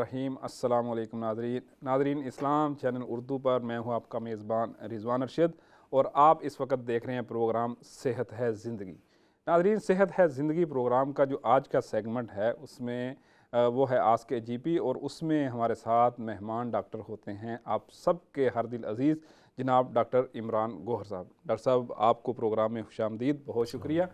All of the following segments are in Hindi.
रहीम। अस्सलाम वालेकुम नादरीन इस्लाम चैनल उर्दू पर मैं हूं आपका मेज़बान रिजवान अरशद और आप इस वक्त देख रहे हैं प्रोग्राम सेहत है ज़िंदगी। नादरीन, सेहत है ज़िंदगी प्रोग्राम का जो आज का सेगमेंट है उसमें वो है आज के जीपी और उसमें हमारे साथ मेहमान डॉक्टर होते हैं आप सबके हर दिल अज़ीज़ जनाब डॉक्टर इमरान गोहर साहब। डॉक्टर साहब, आपको प्रोग्राम में खुशामदीद, बहुत शुक्रिया।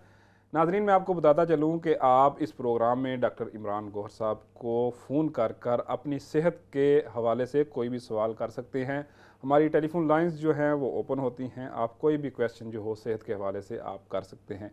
नादरीन, मैं आपको बताता चलूँ कि आप इस प्रोग्राम में डॉक्टर इमरान गोहर साहब को फ़ोन कर कर अपनी सेहत के हवाले से कोई भी सवाल कर सकते हैं। हमारी टेलीफोन लाइंस जो हैं वो ओपन होती हैं, आप कोई भी क्वेश्चन जो हो सेहत के हवाले से आप कर सकते हैं।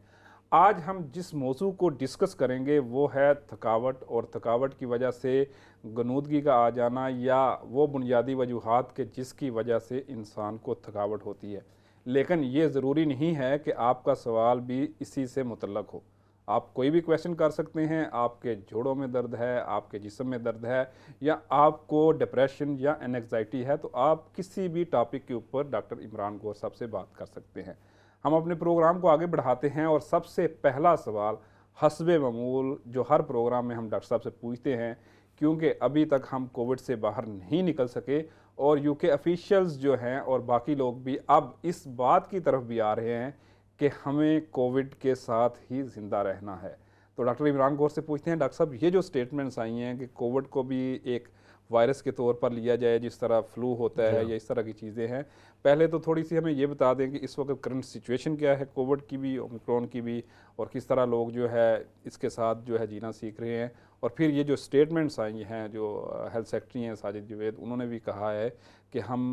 आज हम जिस मौजू को डिस्कस करेंगे वो है थकावट, और थकावट की वजह से गनूदगी का आ जाना या वो बुनियादी वजूहात के जिसकी वजह से इंसान को थकावट होती है। लेकिन ये ज़रूरी नहीं है कि आपका सवाल भी इसी से मुतल्लक हो। आप कोई भी क्वेश्चन कर सकते हैं। आपके जोड़ों में दर्द है, आपके जिस्म में दर्द है, या आपको डिप्रेशन या एनजाइटी है, तो आप किसी भी टॉपिक के ऊपर डॉक्टर इमरान गोहर साहब से बात कर सकते हैं। हम अपने प्रोग्राम को आगे बढ़ाते हैं और सबसे पहला सवाल हस्बे मामूल जो हर प्रोग्राम में हम डॉक्टर साहब से पूछते हैं, क्योंकि अभी तक हम कोविड से बाहर नहीं निकल सके और यूके ऑफिशियल्स जो हैं और बाकी लोग भी अब इस बात की तरफ भी आ रहे हैं कि हमें कोविड के साथ ही ज़िंदा रहना है। तो डॉक्टर इमरान गौर से पूछते हैं, डॉक्टर साहब, ये जो स्टेटमेंट्स आई हैं कि कोविड को भी एक वायरस के तौर पर लिया जाए जिस तरह फ्लू होता है या इस तरह की चीज़ें हैं, पहले तो थोड़ी सी हमें ये बता दें कि इस वक्त करंट सिचुएशन क्या है कोविड की भी, ओमिक्रॉन की भी, और किस तरह लोग जो है इसके साथ जो है जीना सीख रहे हैं। और फिर ये जो स्टेटमेंट्स आई हैं, जो हेल्थ सेक्रेटरी हैं साजिद जावेद, उन्होंने भी कहा है कि हम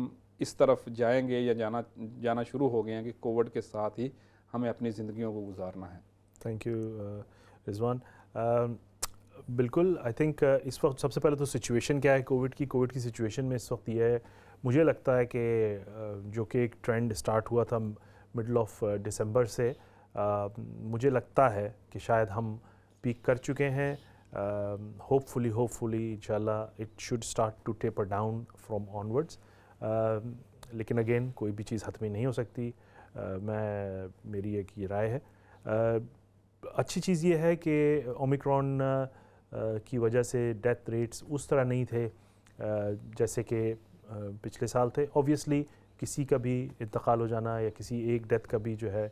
इस तरफ जाएंगे या जाना शुरू हो गए हैं कि कोविड के साथ ही हमें अपनी ज़िंदगियों को गुजारना है। Thank you Rizwan. बिल्कुल, आई थिंक इस वक्त सबसे पहले तो सिचुएशन क्या है कोविड की सिचुएशन में इस वक्त ये है, मुझे लगता है कि जो कि एक ट्रेंड स्टार्ट हुआ था मिडल ऑफ दिसंबर से, मुझे लगता है कि शायद हम पीक कर चुके हैं। होपफुली इंशाल्लाह it should start to taper down from onwards, लेकिन अगेन कोई भी चीज़ हतमी नहीं हो सकती। मेरी एक ये राय है। अच्छी चीज़ ये है कि ओमिक्रॉन की वजह से डेथ रेट्स उस तरह नहीं थे जैसे कि पिछले साल थे। ऑब्वियसली किसी का भी इंतकाल हो जाना या किसी एक डेथ का भी जो है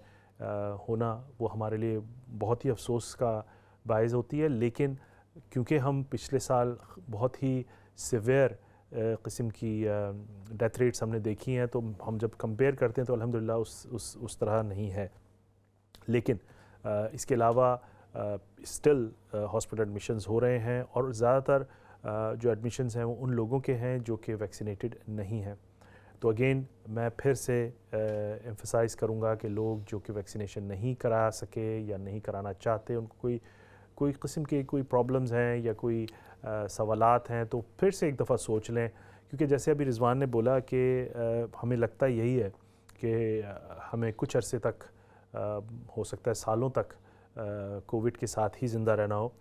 होना, वो हमारे लिए बहुत ही अफसोस का बायस होती है। लेकिन क्योंकि हम पिछले साल बहुत ही सिवियर किस्म की डेथ रेट्स हमने देखी हैं, तो हम जब कंपेयर करते हैं तो अल्हम्दुलिल्लाह उस तरह नहीं है। लेकिन इसके अलावा स्टिल हॉस्पिटल एडमिशन्स हो रहे हैं, और ज़्यादातर जो एडमिशन्स हैं वो उन लोगों के हैं जो कि वैक्सीनेटेड नहीं हैं। तो अगेन मैं फिर से एम्फसाइज़ करूँगा कि लोग जो कि वैक्सीनेशन नहीं करा सके या नहीं कराना चाहते, उनको कोई किस्म के कोई प्रॉब्लम्स हैं या कोई सवालात हैं, तो फिर से एक दफ़ा सोच लें। क्योंकि जैसे अभी रिजवान ने बोला कि हमें लगता यही है कि हमें कुछ अरसे तक हो सकता है सालों तक कोविड के साथ ही ज़िंदा रहना हो।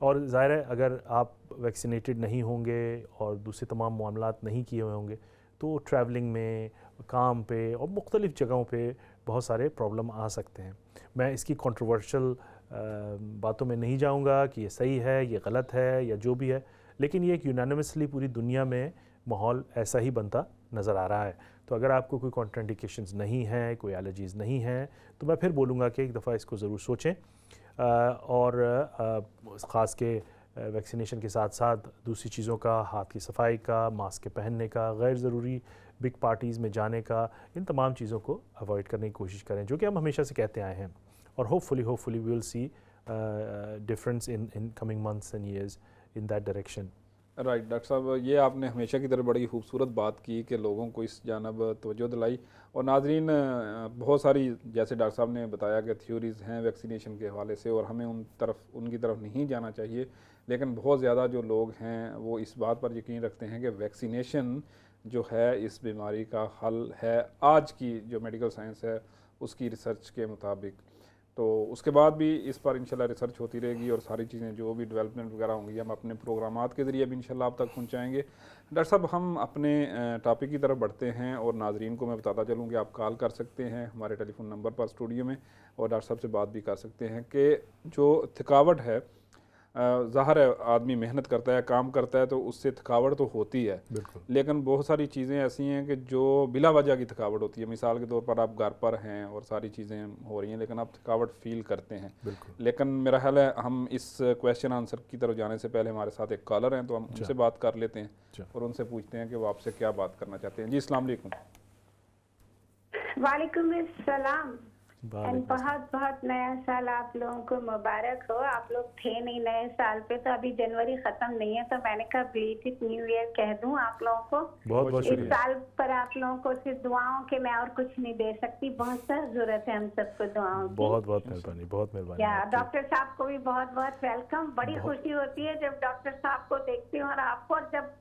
और ज़ाहिर है अगर आप वैक्सीनेटेड नहीं होंगे और दूसरे तमाम मामलात नहीं किए हुए होंगे, तो ट्रैवलिंग में, काम पे और मुख्तलिफ़ जगहों पे बहुत सारे प्रॉब्लम आ सकते हैं। मैं इसकी कंट्रोवर्शियल बातों में नहीं जाऊंगा कि ये सही है, ये गलत है या जो भी है, लेकिन ये एक यूनानिमसली पूरी दुनिया में माहौल ऐसा ही बनता नज़र आ रहा है। तो अगर आपको कोई कॉन्ट्राइंडिकेशंस नहीं है, कोई एलर्जीज़ नहीं हैं, तो मैं फिर बोलूँगा कि एक दफ़ा इसको ज़रूर सोचें। और ख़ास के वैक्सीनेशन के साथ साथ दूसरी चीज़ों का, हाथ की सफाई का, मास्क के पहनने का, गैर ज़रूरी बिग पार्टीज़ में जाने का, इन तमाम चीज़ों को अवॉइड करने की कोशिश करें, जो कि हम हमेशा से कहते आए हैं। और hopefully we will see difference in coming months and years in that direction. Right doctor साहब, ये आपने हमेशा की तरह बड़ी खूबसूरत बात की कि लोगों को इस जानब तवज्जो दिलाई। और नाजरीन, बहुत सारी जैसे डॉक्टर साहब ने बताया कि थ्योरीज़ हैं वैक्सीनेशन के हवाले से और हमें उनकी तरफ नहीं जाना चाहिए। लेकिन बहुत ज़्यादा जो लोग हैं वो इस बात पर यकीन रखते हैं कि वैक्सीनेशन जो है इस बीमारी का हल है, आज की जो मेडिकल साइंस है उसकी रिसर्च के मुताबिक। तो उसके बाद भी इस पर इंशाल्लाह रिसर्च होती रहेगी और सारी चीज़ें जो भी डेवलपमेंट वगैरह होंगी हम अपने प्रोग्रामात के ज़रिए भी इंशाल्लाह आप तक पहुँचाएँगे। डॉक्टर साहब, हम अपने टॉपिक की तरफ बढ़ते हैं और नाजरीन को मैं बताता चलूँ कि आप कॉल कर सकते हैं हमारे टेलीफोन नंबर पर स्टूडियो में और डॉक्टर साहब से बात भी कर सकते हैं कि जो थकावट है ज़ाहिर है आदमी मेहनत करता है, काम करता है, तो उससे थकावट तो होती है, बिल्कुल लेकिन बहुत सारी चीज़ें ऐसी हैं कि जो बिला वजह की थकावट होती है। मिसाल के तौर पर आप घर पर हैं और सारी चीज़ें हो रही हैं, लेकिन आप थकावट फील करते हैं। बिल्कुल। लेकिन मेरा ख्याल है हम इस क्वेश्चन आंसर की तरफ जाने से पहले हमारे साथ एक कॉलर हैं, तो हम अच्छा उनसे बात कर लेते हैं अच्छा और उनसे पूछते हैं कि वो आपसे क्या बात करना चाहते हैं। जी अस्सलाम वालेकुम। वालेकुम अस्सलाम एंड वालेकुम बहुत बहुत नया साल आप लोगों को मुबारक हो। आप लोग थे नहीं नए साल पे, तो अभी जनवरी खत्म नहीं है, तो मैंने कहा बिलीटेड न्यू ईयर कह दूं आप लोगों को। बहुत बहुत इस शुक्रिया। शुक्रिया। साल पर आप लोगों को सिर्फ दुआओं के, मैं और कुछ नहीं दे सकती। बहुत सख्त जरूरत है हम सबको दुआओं की। बहुत बहुत मेहरबानी, बहुत मेहरबानी या आपकी। डॉक्टर साहब को भी बहुत बहुत वेलकम। बड़ी बहुत खुशी होती है जब डॉक्टर साहब को देखती हूँ और आपको, और जब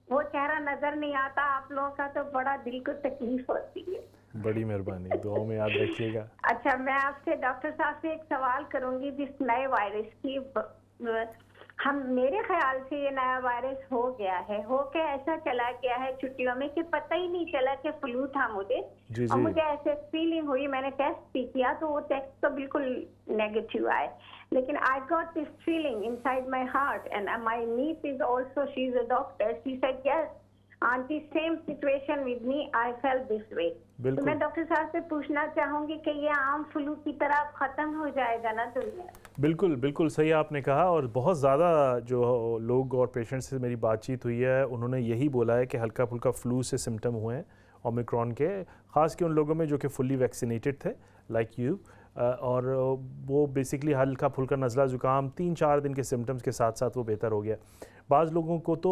वो चेहरा नजर नहीं आता आप लोगों का, तो बड़ा दिल को तकलीफ होती है। बड़ी मेहरबानी, दुआओं में याद रखिएगा। अच्छा, मैं आपसे डॉक्टर साहब से एक सवाल करूंगी जिस नए वायरस की। हम, मेरे ख्याल से ये नया वायरस हो गया है, हो के ऐसा चला गया है छुट्टियों में कि पता ही नहीं चला कि फ्लू था मुझे। जी और जी मुझे ऐसे फीलिंग हुई, मैंने टेस्ट भी किया तो वो टेस्ट तो बिल्कुल नेगेटिव आए, लेकिन I got this feeling inside my heart and my niece is also, she is a doctor, she said yes aunty same situation with me, I felt this way. तो बिल्कुल मैं डॉक्टर साहब से पूछना चाहूंगी कि ये आम फ्लू की तरह खत्म हो जाएगा ना दुनिया? बिल्कुल बिल्कुल सही आपने कहा। और बहुत ज़्यादा जो लोग और पेशेंट से मेरी बातचीत हुई है, उन्होंने यही बोला है कि हल्का फुल्का फ्लू से सिम्टम हुए हैं ओमिक्रॉन के, ख़ास के उन लोगों में जो कि फुल्ली वैक्सीनेटेड थे लाइक यू। और वो बेसिकली हल्का फुल्का नज़ला ज़ुकाम 3-4 दिन के सिम्टम्स के साथ साथ वो बेहतर हो गया। बाज़ लोगों को तो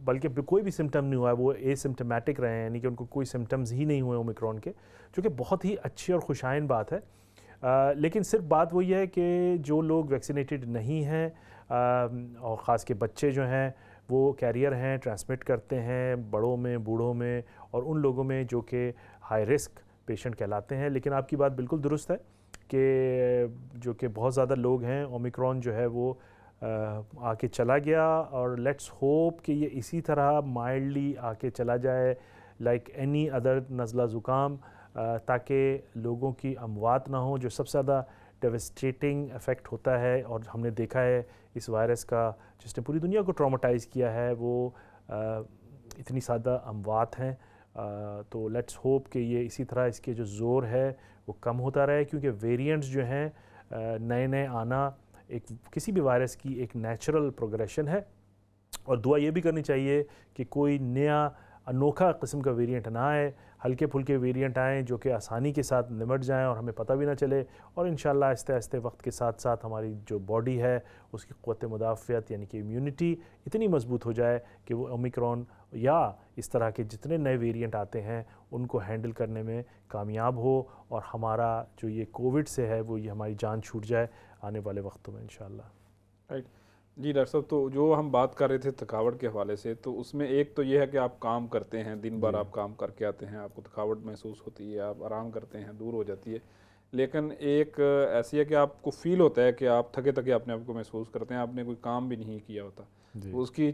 बल्कि कोई भी सिम्टम नहीं हुआ है, वो एसिम्टमेटिक रहे हैं, यानी कि उनको कोई सिम्टम्स ही नहीं हुए ओमिक्रॉन के, जो कि बहुत ही अच्छी और खुशाइन बात है। लेकिन सिर्फ बात वही है कि जो लोग वैक्सीनेटेड नहीं हैं और ख़ास के बच्चे जो हैं वो कैरियर हैं, ट्रांसमिट करते हैं बड़ों में, बूढ़ों में और उन लोगों में जो कि हाई रिस्क पेशेंट कहलाते हैं। लेकिन आपकी बात बिल्कुल दुरुस्त है कि जो कि बहुत ज़्यादा लोग हैं, ओमिक्रॉन जो है वो आके चला गया, और लेट्स होप कि ये इसी तरह माइल्डली आके चला जाए लाइक एनी अदर नज़ला ज़ुकाम, ताकि लोगों की अमवात ना हो। जो सबसे ज़्यादा डेवस्टेटिंग इफ़ेक्ट होता है और हमने देखा है इस वायरस का, जिसने पूरी दुनिया को ट्रॉमेटाइज़ किया है, वो इतनी ज़्यादा अमवात हैं। तो लेट्स होप कि ये इसी तरह इसके जो ज़ोर है वो कम होता रहे, क्योंकि वेरिएंट्स जो हैं नए नए आना एक किसी भी वायरस की एक नेचुरल प्रोग्रेशन है। और दुआ ये भी करनी चाहिए कि कोई नया अनोखा किस्म का वेरिएंट ना आए, हल्के फुल्के वेरिएंट आएँ जो कि आसानी के साथ निमट जाएं और हमें पता भी ना चले। और इंशाल्लाह आहिस्ते आहिस्ते वक्त के साथ साथ हमारी जो बॉडी है उसकी क़ुव्वत मुदाफ़ियत यानी कि इम्यूनिटी इतनी मजबूत हो जाए कि वो ओमिक्रॉन या इस तरह के जितने नए वेरिएंट आते हैं उनको हैंडल करने में कामयाब हो, और हमारा जो ये कोविड से है वो ये हमारी जान छूट जाए आने वाले वक्तों में इंशाल्लाह। राइट जी डॉक्टर साहब, तो जो हम बात कर रहे थे थकावट के हवाले से, तो उसमें एक तो ये है कि आप काम करते हैं, दिन भर आप काम करके आते हैं, आपको थकावट महसूस होती है, आप आराम करते हैं, दूर हो जाती है। लेकिन एक ऐसी है कि आपको फील होता है कि आप थके थके अपने आप को महसूस करते हैं, आपने कोई काम भी नहीं किया होता। तो उसकी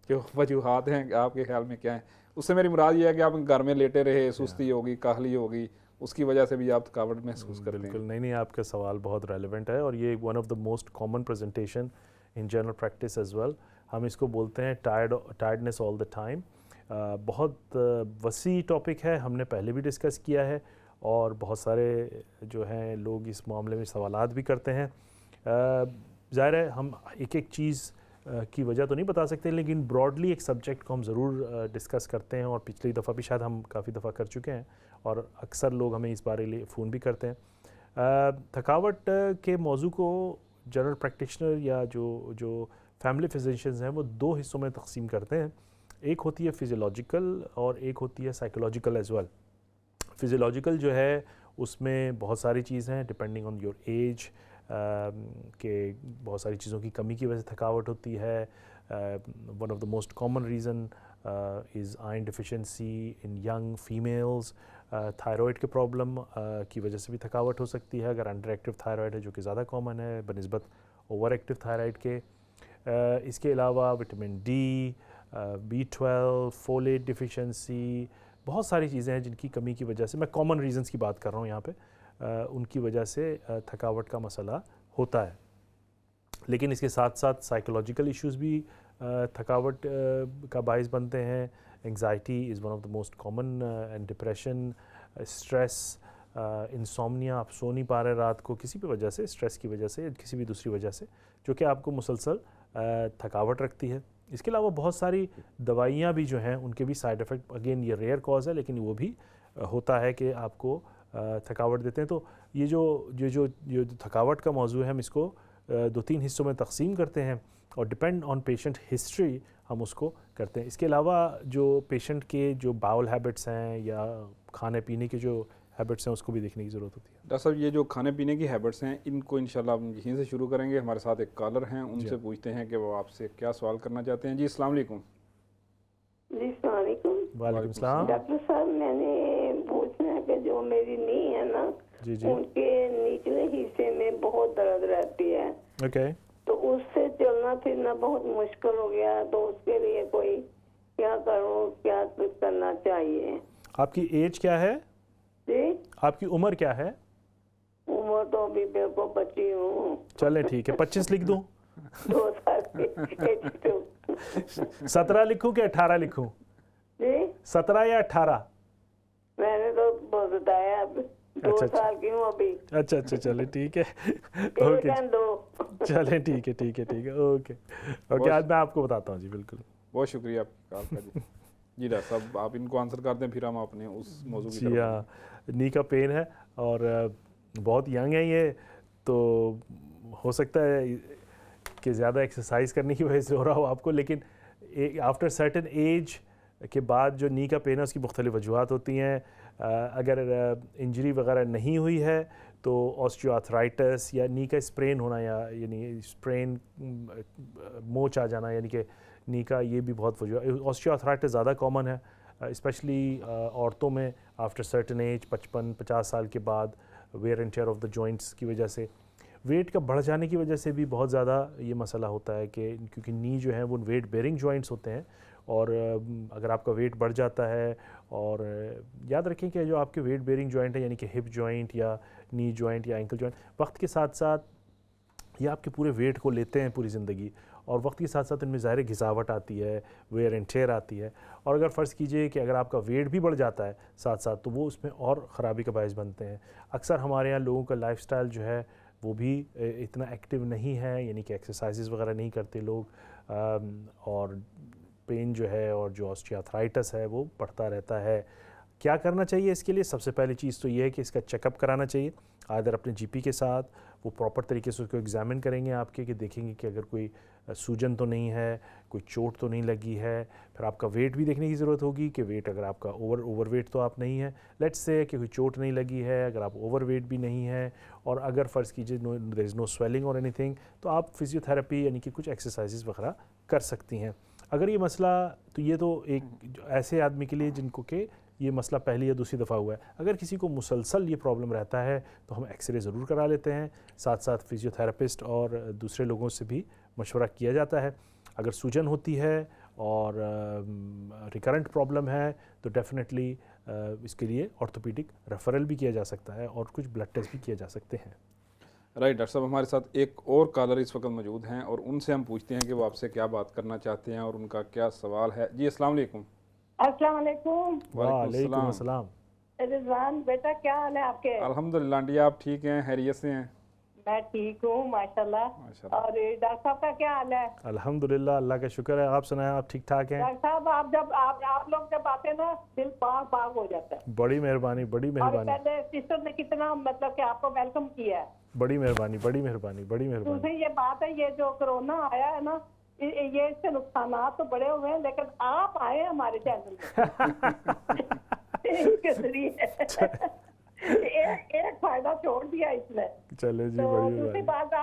जो वजूहात हैं आपके ख्याल में क्या है? उससे मेरी मुराद ये है कि आप घर में लेटे रहे, सुस्ती होगी, काहली होगी, उसकी वजह से भी आप थकावट महसूस करते बिल्कुल हैं। नहीं, आपका सवाल बहुत रेलेवेंट है, और ये one of the most common presentation in general practice as well. हम इसको बोलते हैं टायर्डनेस ऑल द टाइम। बहुत वसी टॉपिक है, हमने पहले भी डिस्कस किया है, और बहुत सारे जो हैं लोग इस मामले में सवालात भी करते हैं। ज़ाहिर है हम एक एक चीज़ की वजह तो नहीं बता सकते, लेकिन ब्रॉडली एक सब्जेक्ट को हम ज़रूर डिस्कस करते हैं, और पिछली दफ़ा भी शायद हम काफ़ी दफ़ा कर चुके हैं, और अक्सर लोग हमें इस बारे लिए फ़ोन भी करते हैं। थकावट के मौजू को जनरल प्रैक्टिशनर या जो फैमिली फिजिशियंस हैं वो दो हिस्सों में तकसीम करते हैं। एक होती है फ़िज़ियोलॉजिकल और एक होती है साइकोलॉजिकल एज वेल। फ़िज़ियोलॉजिकल जो है उसमें बहुत सारी चीज़ें हैं, डिपेंडिंग ऑन योर एज के बहुत सारी चीज़ों की कमी की वजह से थकावट होती है। One of the most common reason is iron deficiency in young females. Thyroid के प्रॉब्लम की वजह से भी थकावट हो सकती है, अगर अंडर एक्टिव थायराइड है, जो कि ज़्यादा कॉमन है बनिस्बत ओवर एक्टिव थायराइड के। इसके अलावा vitamin D, B12, folate deficiency, बहुत सारी चीज़ें हैं जिनकी कमी की वजह से, मैं कॉमन रीज़न्स की बात कर रहा हूँ यहाँ पे, उनकी वजह से थकावट का मसला होता है। लेकिन इसके साथ साथ साइकोलॉजिकल इश्यूज़ भी थकावट का बायस बनते हैं। Anxiety is one of the most common, and depression, stress, insomnia, आप सो नहीं पा रहे रात को किसी भी वजह से, स्ट्रेस की वजह से या किसी भी दूसरी वजह से, जो कि आपको मुसलसल थकावट रखती है। इसके अलावा बहुत सारी दवाइयाँ भी जो हैं उनके भी साइड इफ़ेक्ट, अगेन ये रेयर कॉज है लेकिन वो भी होता है कि आपको थकावट देते हैं। तो ये जो थकावट का मौजू है, हम इसको 2-3 हिस्सों में तकसीम करते हैं और डिपेंड ऑन पेशेंट हिस्ट्री हम उसको करते हैं। इसके अलावा जो पेशेंट के जो बाउल हैबिट्स हैं या खाने पीने के जो हैबिट्स हैं उसको भी देखने की ज़रूरत होती है। डॉक्टर साहब, ये जो खाने पीने की हैबिट्स हैं इनको इंशाल्लाह हम यहीं से शुरू करेंगे। हमारे साथ एक कॉलर हैं, उनसे पूछते हैं कि वो आपसे क्या सवाल करना चाहते हैं। जी अस्सलाम वालेकुम। जी अस्सलाम वालेकुम। वालेकुम सलाम। डॉक्टर साहब, मैंने पूछना है कि जो मेरी नी है ना, जी जी, उनके निचले हिस्से में बहुत दर्द रहती है। ओके। तो उससे चलना फिरना बहुत मुश्किल हो गया, तो उसके लिए कोई क्या करूँ, क्या करना चाहिए? आपकी एज क्या है? जी, आपकी उम्र क्या है? उम्र तो अभी बिल्कुल बची हूँ। चलें ठीक है, 25 लिख दूँ? 2 साल की। 17 लिखूँ कि 18 लिखूँ? जी, 17 या 18? मैंने तो बताया 2 अच्छा, साल की हूँ अभी। अच्छा अच्छा, चले ठीक है। 1 ओके, and 2। चलें ठीक है ठीक है ठीक है, ओके ओके, आज मैं आपको बताता हूँ जी। बिल्कुल, बहुत शुक्रिया आपका जी। जी डॉक्टर साहब, आप इनको आंसर कर दें, फिर हम अपने उस मौजू की जी तरफ हाँ, नी का पेन है और बहुत यंग है ये, तो हो सकता है कि ज़्यादा एक्सरसाइज करने की वजह से हो रहा हो आपको, लेकिन आफ्टर सर्टेन एज के बाद जो नी का पेन है उसकी मुख्तलिफ वजूहत होती हैं। अगर इंजरी वगैरह नहीं हुई है तो ऑस्टियोआर्थराइटिस या नी का स्प्रेन होना, या यानी स्प्रेन मोच आ जाना, यानी कि नी का, ये भी बहुत वजह। ऑस्टियोआर्थराइटिस ज़्यादा कॉमन है स्पेशली औरतों में आफ्टर सर्टेन एज, 55-50 साल के बाद, wear and tear of the joints की वजह से। वेट का बढ़ जाने की वजह से भी बहुत ज़्यादा ये मसला होता है कि क्योंकि नी जो है वो वेट बेयरिंग जॉइंट्स होते हैं, और अगर आपका वेट बढ़ जाता है, और याद रखें कि जो आपके वेट बेयरिंग जॉइंट है यानी कि हिप जॉइंट या नी जॉइंट या एंकल जॉइंट, वक्त के साथ साथ ये आपके पूरे वेट को लेते हैं पूरी ज़िंदगी, और वक्त के साथ साथ इनमें ज़ाहिर घिसावट आती है, वेयर एंड टेयर आती है, और अगर फ़र्ज़ कीजिए कि अगर आपका वेट भी बढ़ जाता है साथ साथ, तो वो उसमें और ख़राबी का बायस बनते हैं। अक्सर हमारे यहाँ लोगों का लाइफस्टाइल जो है वो भी इतना एक्टिव नहीं है, यानी कि एक्सरसाइजेज़ वगैरह नहीं करते लोग, और पेन जो है और जो ऑस्टियोआर्थराइटिस है वो बढ़ता रहता है। क्या करना चाहिए इसके लिए? सबसे पहली चीज़ तो ये है कि इसका चेकअप कराना चाहिए, आदर अपने जीपी के साथ। वो प्रॉपर तरीके से उसको एग्जामिन करेंगे आपके, कि देखेंगे कि अगर कोई सूजन तो नहीं है, कोई चोट तो नहीं लगी है। फिर आपका वेट भी देखने की ज़रूरत होगी कि वेट, अगर आपका ओवर वेट तो आप नहीं है, लेट्स से कि कोई चोट नहीं लगी है, अगर आप ओवर वेट भी नहीं है, और अगर फ़र्ज़ कीजिए देयर इज़ नो स्वेलिंग और एनीथिंग, तो आप फिजियोथेरेपी यानी कि कुछ एक्सरसाइजेज़ वगैरह कर सकती हैं। अगर ये मसला, तो ये तो एक ऐसे आदमी के लिए जिनको कि ये मसला पहली या दूसरी दफ़ा हुआ है। अगर किसी को मुसलसल ये प्रॉब्लम रहता है तो हम एक्सरे ज़रूर करा लेते हैं, साथ साथ फिजियोथेरेपिस्ट और दूसरे लोगों से भी मशवरा किया जाता है। अगर सूजन होती है और रिकरेंट प्रॉब्लम है तो डेफिनेटली इसके लिए ऑर्थोपेडिक रेफरल भी किया जा सकता है और कुछ ब्लड टेस्ट भी किए जा सकते हैं। राइट डॉक्टर साहब, हमारे साथ एक और कॉलर इस वक्त मौजूद हैं और उनसे हम पूछते हैं कि वो आपसे क्या बात करना चाहते हैं और उनका क्या सवाल है। जी अस्सलाम वालेकुम। अस्सलाम वालेकुम। वालेकुम अस्सलाम। रिजवान बेटा, क्या हाल है आपके? अल्हम्दुलिल्लाह आंटी, आप ठीक हैं, खैरियत से हैं? मैं ठीक हूँ माशाल्लाह। माशाल्लाह। और डॉक्टर साहब का क्या हाल है? अल्हम्दुलिल्लाह, अल्लाह का शुक्र है। आप सुनाएं, आप ठीक ठाक हैं? डॉक्टर साहब, आप लोग जब आते हैं ना, दिल पाक पाक हो जाता है। बड़ी मेहरबानी, बड़ी और मेहरबानी, पहले सिस्टर ने कितना मतलब कि आपको वेलकम किया है। बड़ी मेहरबानी, बड़ी मेहरबानी, बड़ी मेहरबानी। दूसरी ये बात है, ये जो कोरोना आया है ना, ये इससे नुकसानात तो बड़े हुए हैं, लेकिन आप आए हमारे चैनल में इसके जरिए एक फायदा छोड़ दिया इसने। चले जी, तो बड़ी दूसरी मेहरबानी। बात,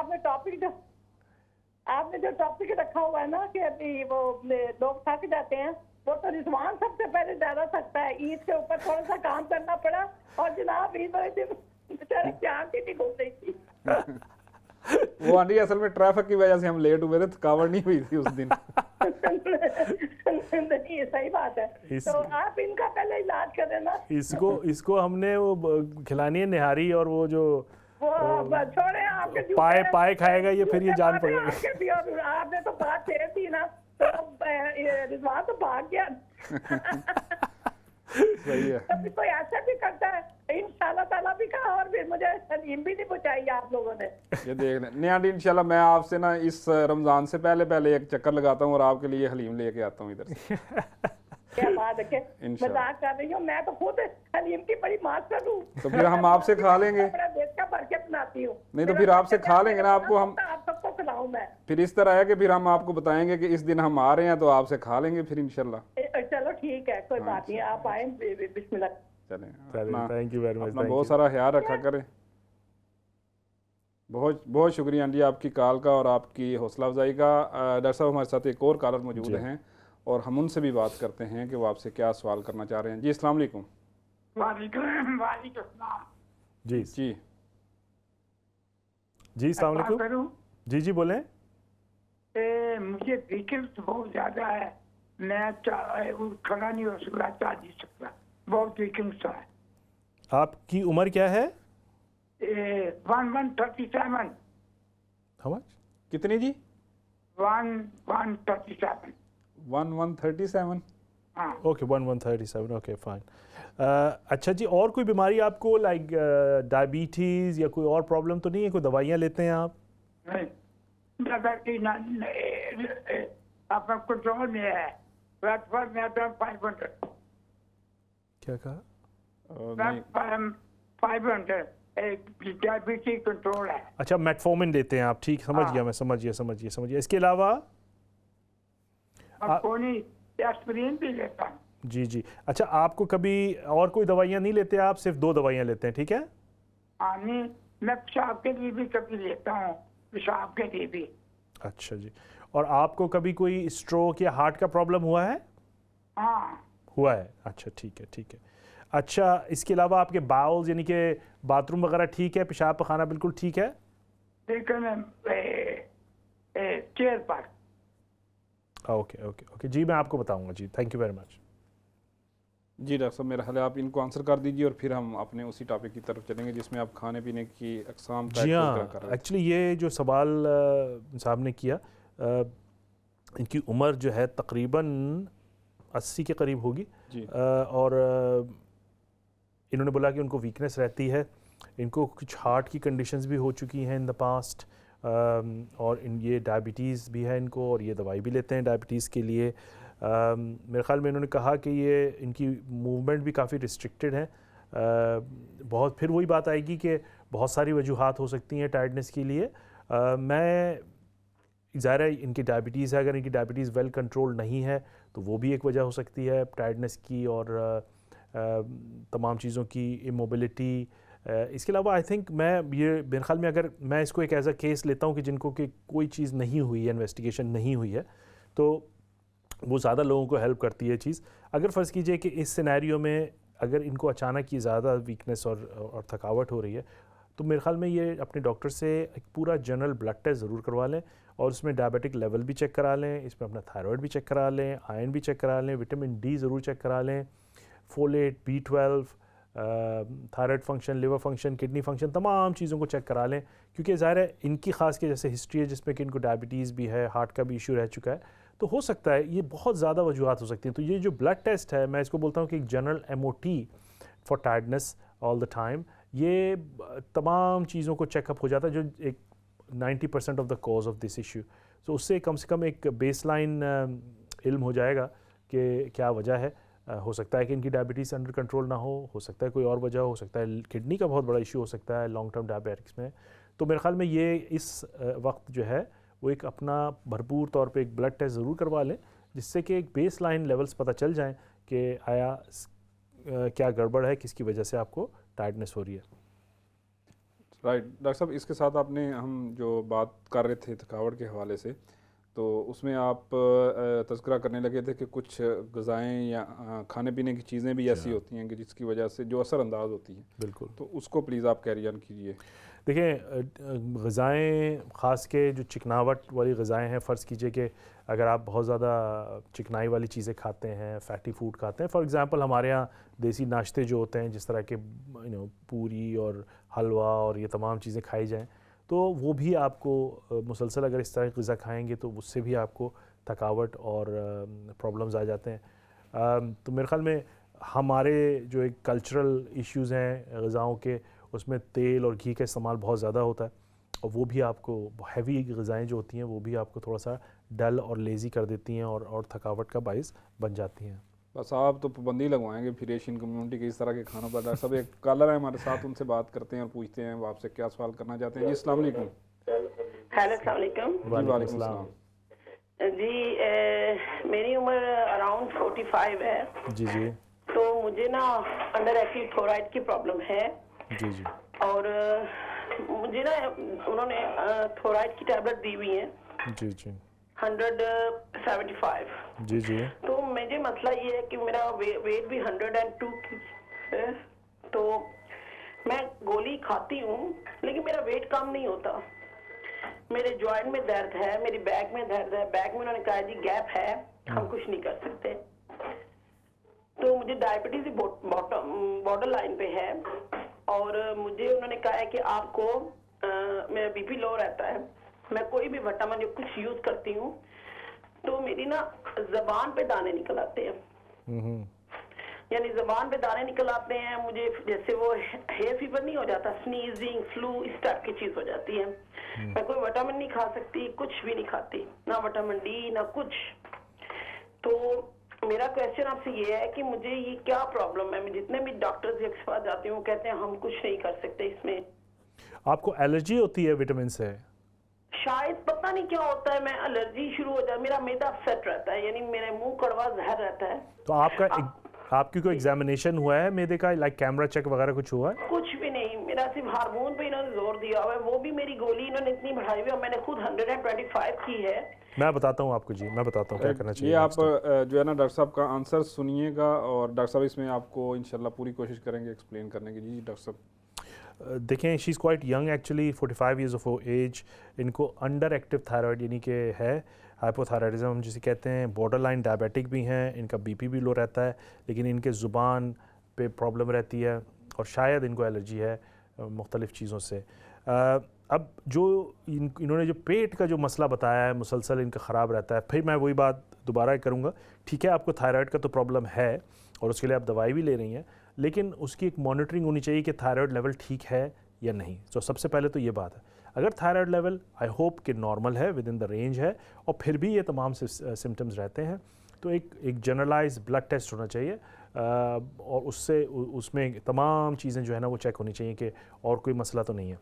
आपने जो टॉपिक रखा हुआ है ना कि अभी वो लोग थक जाते हैं, वो तो रिजवान सबसे पहले ज्यादा थकता है। ईद के ऊपर थोड़ा सा काम करना पड़ा, और जनाब ईद वाले दिन बेचारे चांद ही नहीं घूम रही थी। वो आंटी असल में ट्रैफिक की वजह से हम लेट हुए थे, थकावट नहीं हुई थी उस दिन। नहीं, ये सही बात है। तो आप इनका पहले इलाज कर देना। इसको हमने वो खिलानी है निहारी और वो जो वो छोड़े आपके जूते पाए पाए खाएगा ये, फिर ये जूते जान मारे पड़ेगा। आपके भी, और आपने तो बात छेड़ दी ना, तो रिजवान तो भाग गया। सही है। कभी कोई ऐसा भी करता है, इंशाल्लाह ताला भी कहा, और फिर मुझे सलीम भी नहीं पहुंचाई आप लोगों ने। ये देख लें नहीं आंटी, इंशाल्लाह मैं आपसे ना इस रमज़ान से पहले एक चक्कर लगाता हूँ और आपके लिए हलीम लेके आता हूँ इधर से। क्या बात है, इंशाल्लाह। मजाक कर रही हूँ, मैं तो खुद हलीम की बड़ी मास्टर हूँ। तो फिर हम आपसे खा लेंगे। बड़ा देश का भर के बनाती हूँ। नहीं तो फिर आपसे खा लेंगे ना, आपको हम आप सबको खिलाऊं मैं। फिर इस तरह है कि फिर हम आपको बताएंगे कि इस दिन हम आ रहे हैं, तो आपसे खा लेंगे फिर इंशाल्लाह। चलो ठीक है, कोई बात नहीं, आप आए, बिस्मिल्लाह। चलें, चलिए, थैंक यू वेरी मच। अपना बहुत सारा ख्याल रखा करें। बहुत बहुत शुक्रिया आंटी आपकी कॉल का और आपकी हौसला अफजाई का। डॉक्टर साहब हमारे साथ एक और कॉलर मौजूद हैं और हम उनसे भी बात करते हैं कि वो आपसे क्या सवाल करना चाह रहे हैं। जी अस्सलाम वालेकुम। वालेकुम सलाम। जी जी जी, अस्सलाम वालेकुम। करूं? जी जी बोलें। मुझे वीकनेस बहुत ज्यादा है, मैं खड़ा नहीं हो सकता, चल नहीं सकता, बहुत वीकनेस है। आपकी उम्र क्या है? 137। How much? कितनी जी? 137। 1137। हाँ। Okay 1137, okay fine. अच्छा जी, और कोई बीमारी आपको लाइक डायबिटीज़ या कोई और प्रॉब्लम तो नहीं है? कोई दवाइयाँ लेते हैं आप? नहीं, अपना कंट्रोल में है। 500। क्या कहा? नहीं 500 डायबिटीज कंट्रोल है। अच्छा, मेटफॉर्मिन लेते हैं आप, ठीक, समझ गया मैं, समझिए। इसके अलावा कोई एस्पिरिन भी लेता हूँ। जी जी, अच्छा, आपको कभी और कोई दवाइयाँ नहीं लेते आप? सिर्फ 2 दवाइयाँ लेते हैं, ठीक है? हाँ, नहीं, मैं पेशाब के लिए भी कभी लेता हूँ, पेशाब के लिए भी। अच्छा जी, और आपको कभी कोई स्ट्रोक या हार्ट का प्रॉब्लम हुआ है? हाँ। हुआ है, अच्छा ठीक है। अच्छा, इसके अलावा आपके बाउल्स यानी कि बाथरूम वगैरह ठीक है, पेशाब पखाना बिल्कुल ठीक है? लेकिन चेयर पर। ओके जी, मैं आपको बताऊंगा जी, थैंक यू वेरी मच। जी डॉक्टर साहब, मेरा ख्याल है आप इनको आंसर कर दीजिए और फिर हम अपने उसी टॉपिक की तरफ चलेंगे जिसमें आप खाने पीने की अक़साम का जी जिक्र हाँ, कर रहे थे। एक्चुअली ये जो सवाल साहब ने किया, इनकी उम्र जो है तकरीबन 80 के करीब होगी। जी। और इन्होंने बोला कि उनको वीकनेस रहती है, इनको कुछ हार्ट की कंडीशंस भी हो चुकी हैं इन द पास्ट, और ये डायबिटीज़ भी है इनको, और ये दवाई भी लेते हैं डायबिटीज़ के लिए। मेरे ख़्याल में इन्होंने कहा कि ये इनकी मूवमेंट भी काफ़ी रिस्ट्रिक्टेड है। बहुत फिर वही बात आएगी कि बहुत सारी वजूहात हो सकती हैं टायर्डनेस के लिए। मैं ज़ाहिर है इनकी डायबिटीज़ है, अगर इनकी डायबिटीज़ वेल कंट्रोल नहीं है तो वो भी एक वजह हो सकती है टायर्डनेस की, और तमाम चीज़ों की इमोबिलिटी। इसके अलावा आई थिंक मेरे ख्याल में अगर मैं इसको एक एज अ केस लेता हूँ कि जिनको कि कोई चीज़ नहीं हुई है, इन्वेस्टिगेशन नहीं हुई है, तो वो ज़्यादा लोगों को हेल्प करती है चीज़। अगर फ़र्ज़ कीजिए कि इस सिनेरियो में अगर इनको अचानक ही ज़्यादा वीकनेस और थकावट हो रही है, तो मेरे ख्याल में ये अपने डॉक्टर से एक पूरा जनरल ब्लड टेस्ट ज़रूर करवा लें, और उसमें डायबिटिक लेवल भी चेक करा लें, इसमें अपना थायराइड भी चेक करा लें, आयरन भी चेक करा लें, विटामिन डी ज़रूर चेक करा लें, folate, B12, thyroid function, liver function, kidney function, तमाम चीज़ों को चेक करा लें, क्योंकि ज़ाहिर है इनकी ख़ास के जैसे हिस्ट्री है जिसमें कि इनको डायबिटीज़ भी है, हार्ट का भी इशू रह चुका है, तो हो सकता है ये बहुत ज़्यादा वजूहात हो सकती हैं। तो ये जो ब्लड टेस्ट है, मैं इसको बोलता हूँ कि एक general MOT for tiredness all the time, ये तमाम चीज़ों को चेकअप हो जाता है, जो एक 90% of the cause of this issue. तो उससे कम से कम एक बेसलाइन इल्म हो जाएगा कि क्या वजह है। हो सकता है कि इनकी डायबिटीज़ अंडर कंट्रोल ना हो सकता है कोई और वजह हो सकता है किडनी का बहुत बड़ा इशू हो सकता है लॉन्ग टर्म डायबिटिक्स में। तो मेरे ख्याल में ये इस वक्त जो है वो एक अपना भरपूर तौर पे एक ब्लड टेस्ट ज़रूर करवा लें, जिससे कि एक बेस लाइन लेवल्स पता चल जाएं कि आया क्या गड़बड़ है, किसकी वजह से आपको टायर्डनेस हो रही है। राइट डॉक्टर साहब, इसके साथ आपने हम जो बात कर रहे थे थकावट के हवाले से, तो उसमें आप तज़किरा करने लगे थे कि कुछ ग़िज़ाएँ या खाने पीने की चीज़ें भी ऐसी होती हैं कि जिसकी वजह से जो असरअंदाज होती हैं। बिल्कुल। तो उसको प्लीज़ आप कैरी ऑन कीजिए। देखिए, ग़िज़ाएँ ख़ास के जो चिकनावट वाली ग़िज़ाएँ हैं, फ़र्ज़ कीजिए कि अगर आप बहुत ज़्यादा चिकनाई वाली चीज़ें खाते हैं, फैटी फूड खाते हैं, फॉर एग्ज़ाम्पल हमारे यहाँ देसी नाश्ते जो होते हैं जिस तरह के पूरी और हलवा और ये तमाम चीज़ें खाई जाएँ, तो वो भी आपको मुसलसल अगर इस तरह की ग़िज़ा खाएँगे तो उससे भी आपको थकावट और प्रॉब्लम्स आ जाते हैं। तो मेरे ख़्याल में हमारे जो एक कल्चरल इश्यूज़ हैं ग़िज़ाओं के, उसमें तेल और घी का इस्तेमाल बहुत ज़्यादा होता है और वो भी आपको हैवी ग़िज़ाएँ जो होती हैं वो भी आपको थोड़ा सा डल और लेज़ी कर देती हैं और थकावट का बाइस बन जाती हैं। बस आप तो पाबंदी लगवाएंगे फिर एशियन कम्युनिटी के इस तरह के खानों पर। डॉक्टर साहब एक कॉलर है हमारे साथ, उनसे बात करते हैं और पूछते हैं वो आपसे क्या सवाल करना चाहते हैं। जी अस्सलाम वालेकुम। हेलो अस्सलाम वालेकुम। वालेकुम सलाम। जी मेरी उम्र अराउंड 45 है। जी जी तो मुझे ना अंडर एक्टिव थोराइड की प्रॉब्लम है। जी जी और मुझे ना उन्होंने थोराइड की टैबलेट दी हुई है जी जी 175। जी जी तो मुझे मसला ये है कि मेरा वेट भी 102 है। तो मैं गोली खाती हूँ लेकिन मेरा वेट कम नहीं होता। मेरे जॉइंट में दर्द है, मेरी बैक में दर्द है। बैक में उन्होंने कहा जी गैप है, हम कुछ नहीं कर सकते। तो मुझे डायबिटीज बॉर्डर लाइन पे है और मुझे उन्होंने कहा है कि आपको मेरा बीपी लो रहता है। मैं कोई भी विटामिन जो कुछ यूज करती हूँ तो मेरी ना जबान पे दाने निकल आते हैं, यानी जबान पे दाने निकल आते हैं। मुझे जैसे वो हेयर फीवर नहीं हो जाता, स्नीजिंग, फ्लू, इस टाइप की चीज हो जाती है। मैं कोई विटामिन नहीं खा सकती, कुछ भी नहीं खाती, ना विटामिन डी ना कुछ। तो मेरा क्वेश्चन आपसे ये है कि मुझे ये क्या प्रॉब्लम है। मैं जितने भी डॉक्टर्स के पास जाती हूँ कहते हैं हम कुछ नहीं कर सकते इसमें। आपको एलर्जी होती है विटामिन से? शायद पता नहीं क्या होता है, मैं एलर्जी शुरू हो जाए, मेरा मैदा अपसेट रहता है, यानी मेरे मुंह कड़वा जहर रहता है। तो आपकी कोई एग्जामिनेशन हुआ है मैदे का, लाइक कैमरा चेक वगैरह कुछ हुआ है? कुछ भी नहीं, मेरा सिर्फ हार्मोन पे इन्होंने जोर दिया हुआ है। वो भी मेरी गोली इन्होंने इतनी बढ़ाई हुई है, मैंने खुद 125 की है। मैं बताता हूँ आपको जी, मैं बताता हूँ क्या करना चाहिए। ये आप जो है ना डॉक्टर साहब का आंसर सुनिएगा और डॉक्टर साहब इसमें आपको इंशाल्लाह पूरी कोशिश करेंगे एक्सप्लेन करने की। जी डॉक्टर साहब देखें, she is quite young actually, 45 years of age. इनको अंडर एक्टिव थायराइड यानी कि है हाइपोथायराइडिज्म हम जिसे कहते हैं। बॉर्डर लाइन डायबिटिक भी हैं, इनका बीपी भी लो रहता है, लेकिन इनके ज़ुबान पे प्रॉब्लम रहती है और शायद इनको एलर्जी है मुख्तलिफ़ चीज़ों से। अब जो इन्होंने जो पेट का जो मसला बताया है मुसलसल इनका ख़राब रहता है, फिर मैं वही बात दोबारा करूँगा। ठीक है, आपको थायराइड का तो प्रॉब्लम है और उसके लिए आप दवाई भी ले रही हैं, लेकिन उसकी एक मॉनिटरिंग होनी चाहिए कि थायराइड लेवल ठीक है या नहीं। तो सबसे पहले तो ये बात है, अगर थायराइड लेवल आई होप कि नॉर्मल है, विद इन द रेंज है, और फिर भी ये तमाम सिम्टम्स रहते हैं, तो एक जनरलाइज ब्लड टेस्ट होना चाहिए और उसमें तमाम चीज़ें जो है ना वो चेक होनी चाहिए कि और कोई मसला तो नहीं है।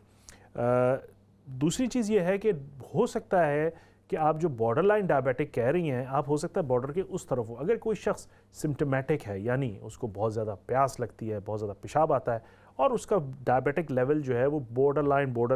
दूसरी चीज़ ये है कि हो सकता है कि आप जो बॉर्डर लाइन डायबिटिक कह रही हैं, आप हो सकता है बॉर्डर के उस तरफ हो। अगर कोई शख्स सिम्टमेटिक है, यानी उसको बहुत ज़्यादा प्यास लगती है, बहुत ज़्यादा पेशाब आता है और उसका डायबिटिक लेवल जो है वो बॉर्डर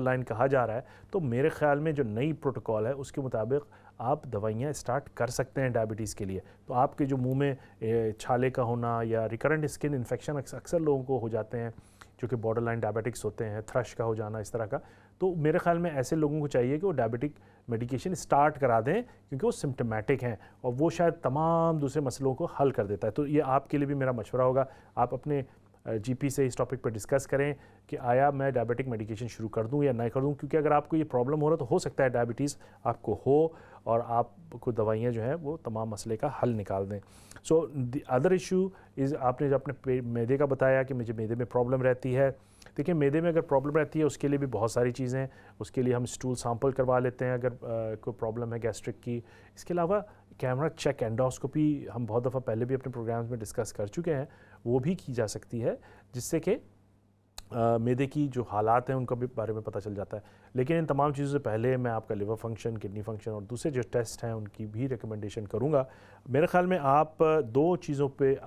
लाइन कहा जा रहा है, तो मेरे ख़्याल में जो नई प्रोटोकॉल है उसके मुताबिक आप दवाइयाँ स्टार्ट कर सकते हैं डायबिटीज़ के लिए। तो आपके जो मुंह में छाले का होना या रिकरेंट स्किन इन्फेक्शन अक्सर लोगों को हो जाते हैं जो कि बॉर्डर लाइन डायबिटिक्स होते हैं, थ्रश का हो जाना, इस तरह का, तो मेरे ख़्याल में ऐसे लोगों को चाहिए कि वो डायबिटिक मेडिकेशन स्टार्ट करा दें क्योंकि वो सिम्टमेटिक हैं और वो शायद तमाम दूसरे मसलों को हल कर देता है। तो ये आपके लिए भी मेरा मशवरा होगा, आप अपने जीपी से इस टॉपिक पर डिस्कस करें कि आया मैं डायबिटिक मेडिकेशन शुरू कर दूं या नहीं कर दूं, क्योंकि अगर आपको ये प्रॉब्लम हो रहा है तो हो सकता है डायबिटीज़ आपको हो और आपको दवाइयाँ जो हैं वो तमाम मसले का हल निकाल दें। So the other issue is, आपने जो अपने मैदे का बताया कि मुझे मैदे में प्रॉब्लम रहती है। देखिए, मैदे में अगर प्रॉब्लम रहती है उसके लिए भी बहुत सारी चीज़ें हैं। उसके लिए हम स्टूल सैंपल करवा लेते हैं अगर कोई प्रॉब्लम है गैस्ट्रिक की। इसके अलावा कैमरा चेक, एंडोस्कोपी हम बहुत दफ़ा पहले भी अपने प्रोग्राम्स में डिस्कस कर चुके हैं, वो भी की जा सकती है, जिससे कि मैदे की जो हालात हैं उनका भी बारे में पता चल जाता है। लेकिन इन तमाम चीज़ों से पहले मैं आपका लिवर फंक्शन, किडनी फंक्शन और दूसरे जो टेस्ट हैं उनकी भी रिकमेंडेशन करूँगा। मेरे ख़्याल में आप दो चीज़ों पे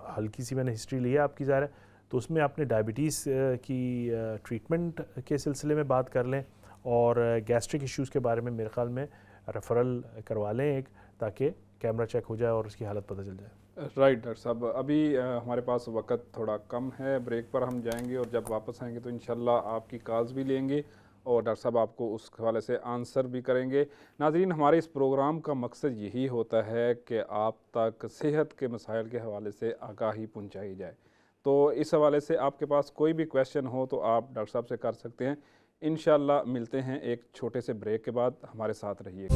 हल्की सी मैंने हिस्ट्री ली है आपकी ज़ाहिर है, तो उसमें आपने डायबिटीज़ की ट्रीटमेंट के सिलसिले में बात कर लें और गैस्ट्रिक इश्यूज़ के बारे में मेरे ख़्याल में रेफरल करवा लें एक, ताकि कैमरा चेक हो जाए और उसकी हालत पता चल जाए। राइट डॉक्टर साहब, अभी हमारे पास वक्त थोड़ा कम है, ब्रेक पर हम जाएंगे और जब वापस आएंगे तो इंशाल्लाह आपकी कॉल्स भी लेंगे और डॉक्टर साहब आपको उस हवाले से आंसर भी करेंगे। नाज़रीन, हमारे इस प्रोग्राम का मकसद यही होता है कि आप तक सेहत के मसाइल के हवाले से आगाही पहुंचाई जाए। तो इस हवाले से आपके पास कोई भी क्वेश्चन हो तो आप डॉक्टर साहब से कर सकते हैं। इंशाल्लाह मिलते हैं एक छोटे से ब्रेक के बाद, हमारे साथ रहिएगा।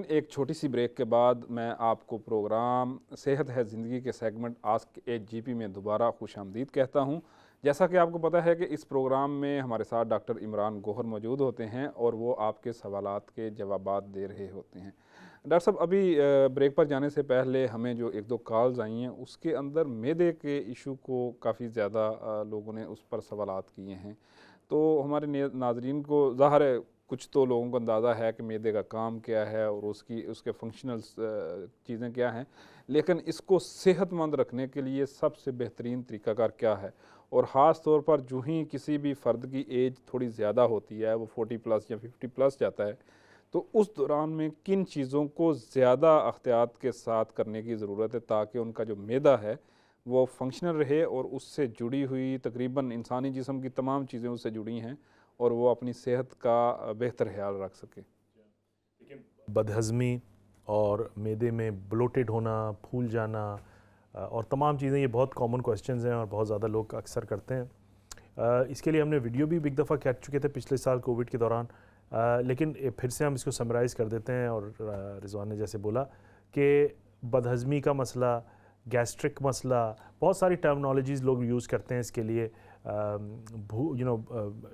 एक छोटी सी ब्रेक के बाद मैं आपको प्रोग्राम सेहत है ज़िंदगी के सेगमेंट आस्क ए जीपी में दोबारा खुशामदीद कहता हूं। जैसा कि आपको पता है कि इस प्रोग्राम में हमारे साथ डॉक्टर इमरान गौहर मौजूद होते हैं और वो आपके सवालात के जवाबात दे रहे होते हैं। डॉक्टर साहब, अभी ब्रेक पर जाने से पहले हमें जो एक दो कॉल्स आई हैं उसके अंदर मैदे के इशू को काफ़ी ज़्यादा लोगों ने उस पर सवालात किए हैं। तो हमारे नाज़रीन को ज़ाहिर है कुछ तो लोगों को अंदाज़ा है कि मैदे का काम क्या है और उसके फंक्शनल चीज़ें क्या हैं, लेकिन इसको सेहतमंद रखने के लिए सबसे बेहतरीन तरीक़ाकार क्या है, और ख़ास तौर पर जो ही किसी भी फ़र्द की एज थोड़ी ज़्यादा होती है, वो 40+ या 50+ जाता है, तो उस दौरान में किन चीज़ों को ज़्यादा अख्तियात के साथ करने की ज़रूरत है ताकि उनका जो मैदा है वो फंक्शनल रहे और उससे जुड़ी हुई तकरीबन इंसानी जिस्म की तमाम चीज़ें उससे जुड़ी हैं और वो अपनी सेहत का बेहतर ख्याल रख सके। बदहज़मी और मैदे में ब्लोटेड होना, फूल जाना और तमाम चीज़ें, ये बहुत कॉमन क्वेश्चंस हैं और बहुत ज़्यादा लोग अक्सर करते हैं। इसके लिए हमने वीडियो भी एक दफ़ा कर चुके थे पिछले साल कोविड के दौरान, लेकिन फिर से हम इसको समराइज़ कर देते हैं। और रिजवान ने जैसे बोला कि बदहज़मी का मसला, गैस्ट्रिक मसला, बहुत सारी टर्मिनोलॉजीज़ लोग यूज़ करते हैं इसके लिए।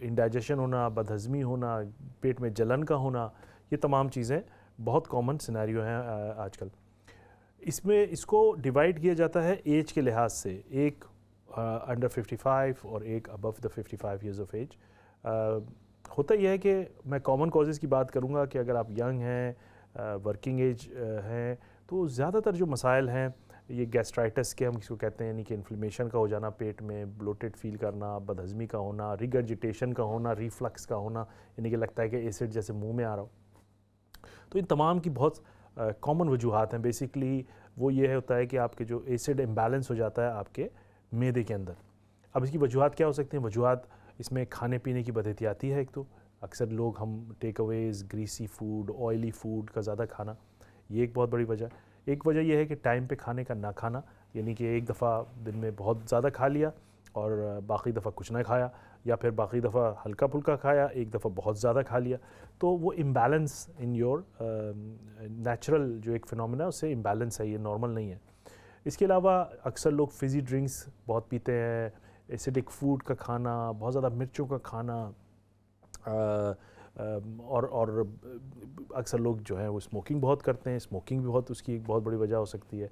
इंडाइजेशन होना, बदहज़मी होना, पेट में जलन का होना, ये तमाम चीज़ें बहुत कॉमन सिनेरियो हैं आजकल। इसमें इसको डिवाइड किया जाता है एज के लिहाज से, एक अंडर 55 और एक above the 55 years of age. होता यह है कि मैं कॉमन कॉजेज़ की बात करूँगा कि अगर आप यंग हैं, वर्किंग एज हैं, तो ज़्यादातर जो मसाइल हैं ये गैस्ट्राइटिस के हम किसको कहते हैं, यानी कि इन्फ्लेमेशन का हो जाना, पेट में ब्लोटेड फील करना, बदहज़मी का होना, रिगर्जिटेशन का होना, रिफ्लक्स का होना, यानी कि लगता है कि एसिड जैसे मुंह में आ रहा हो। तो इन तमाम की बहुत कॉमन वजूहात हैं। बेसिकली वो ये होता है कि आपके जो एसिड इम्बैलेंस हो जाता है आपके मैदे के अंदर। अब इसकी वजूहात क्या हो सकती हैं? वजूहात इसमें खाने पीने की बदहतियाती है। एक तो अक्सर लोग हम takeaways, greasy food, oily food का ज़्यादा खाना, ये एक बहुत बड़ी वजह है। एक वजह यह है कि टाइम पे खाने का ना खाना, यानी कि एक दफ़ा दिन में बहुत ज़्यादा खा लिया और बाकी दफ़ा कुछ ना खाया, या फिर बाकी दफ़ा हल्का फुल्का खाया, एक दफ़ा बहुत ज़्यादा खा लिया। तो वो इम्बैलेंस इन योर नेचुरल जो एक फिनोमेना है उससे इम्बैलेंस है, ये नॉर्मल नहीं है। इसके अलावा अक्सर लोग फिज़ी ड्रिंक्स बहुत पीते हैं, एसिडिक फूड का खाना, बहुत ज़्यादा मिर्चों का खाना, और अक्सर लोग जो हैं वो स्मोकिंग बहुत करते हैं। स्मोकिंग भी बहुत उसकी एक बहुत बड़ी वजह हो सकती है।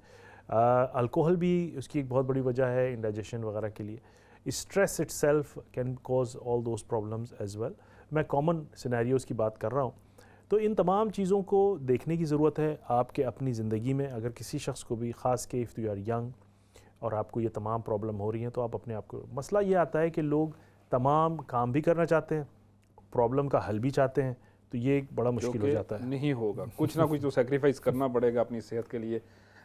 अल्कोहल भी उसकी एक बहुत बड़ी वजह है इंडाइजेशन वगैरह के लिए। Stress itself can cause all those problems as well. मैं कॉमन सिनेरियोज़ की बात कर रहा हूँ। तो इन तमाम चीज़ों को देखने की ज़रूरत है आपके अपनी ज़िंदगी में। अगर किसी शख्स को भी, ख़ास के इफ़ यू आर यंग और आपको ये तमाम प्रॉब्लम हो रही हैं, तो आप अपने आप को, मसला ये आता है कि लोग तमाम काम भी करना चाहते हैं, प्रॉब्लम का हल भी चाहते हैं, तो ये एक बड़ा मुश्किल हो जाता है। नहीं होगा, कुछ ना कुछ तो सेक्रीफाइस करना पड़ेगा अपनी सेहत के लिए।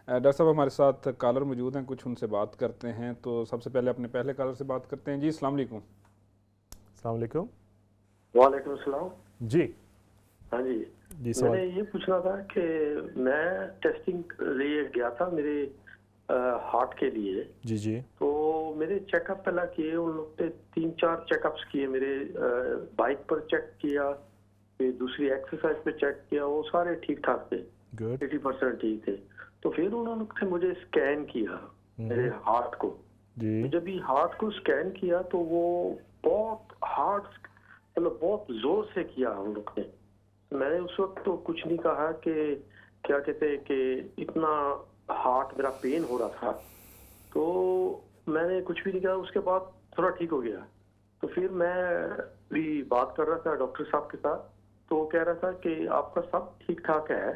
डॉक्टर साहब हमारे साथ कॉलर मौजूद हैं, कुछ उनसे बात करते हैं। तो सबसे पहले अपने पहले कॉलर से बात करते हैं। जी अस्सलाम वालेकुम। अस्सलाम वालेकुम। वालेकुम सलाम। जी हाँ जी, मैंने ये पूछना था कि मैं टेस्टिंग लिए गया था मेरे हार्ट के लिए। जी जी। तो मेरे चेकअप पहला किए, उन लोग ने 3-4 चेकअप्स किए। मेरे बाइक पर चेक किया, फिर दूसरी एक्सरसाइज पे चेक किया, वो सारे ठीक ठाक थे, 80% ठीक थे। तो फिर उन्होंने मुझे स्कैन किया मेरे हार्ट को। तो जब ये हार्ट को स्कैन किया तो वो बहुत हार्ड, मतलब बहुत जोर से किया उन लोग ने। मैंने उस वक्त तो कुछ नहीं कहा कि क्या कहते हैं कि इतना हार्ट मेरा पेन हो रहा था, तो मैंने कुछ भी नहीं कहा। उसके बाद थोड़ा ठीक हो गया। तो फिर मैं भी बात कर रहा था डॉक्टर साहब के साथ, तो वो कह रहा था कि आपका सब ठीक ठाक है,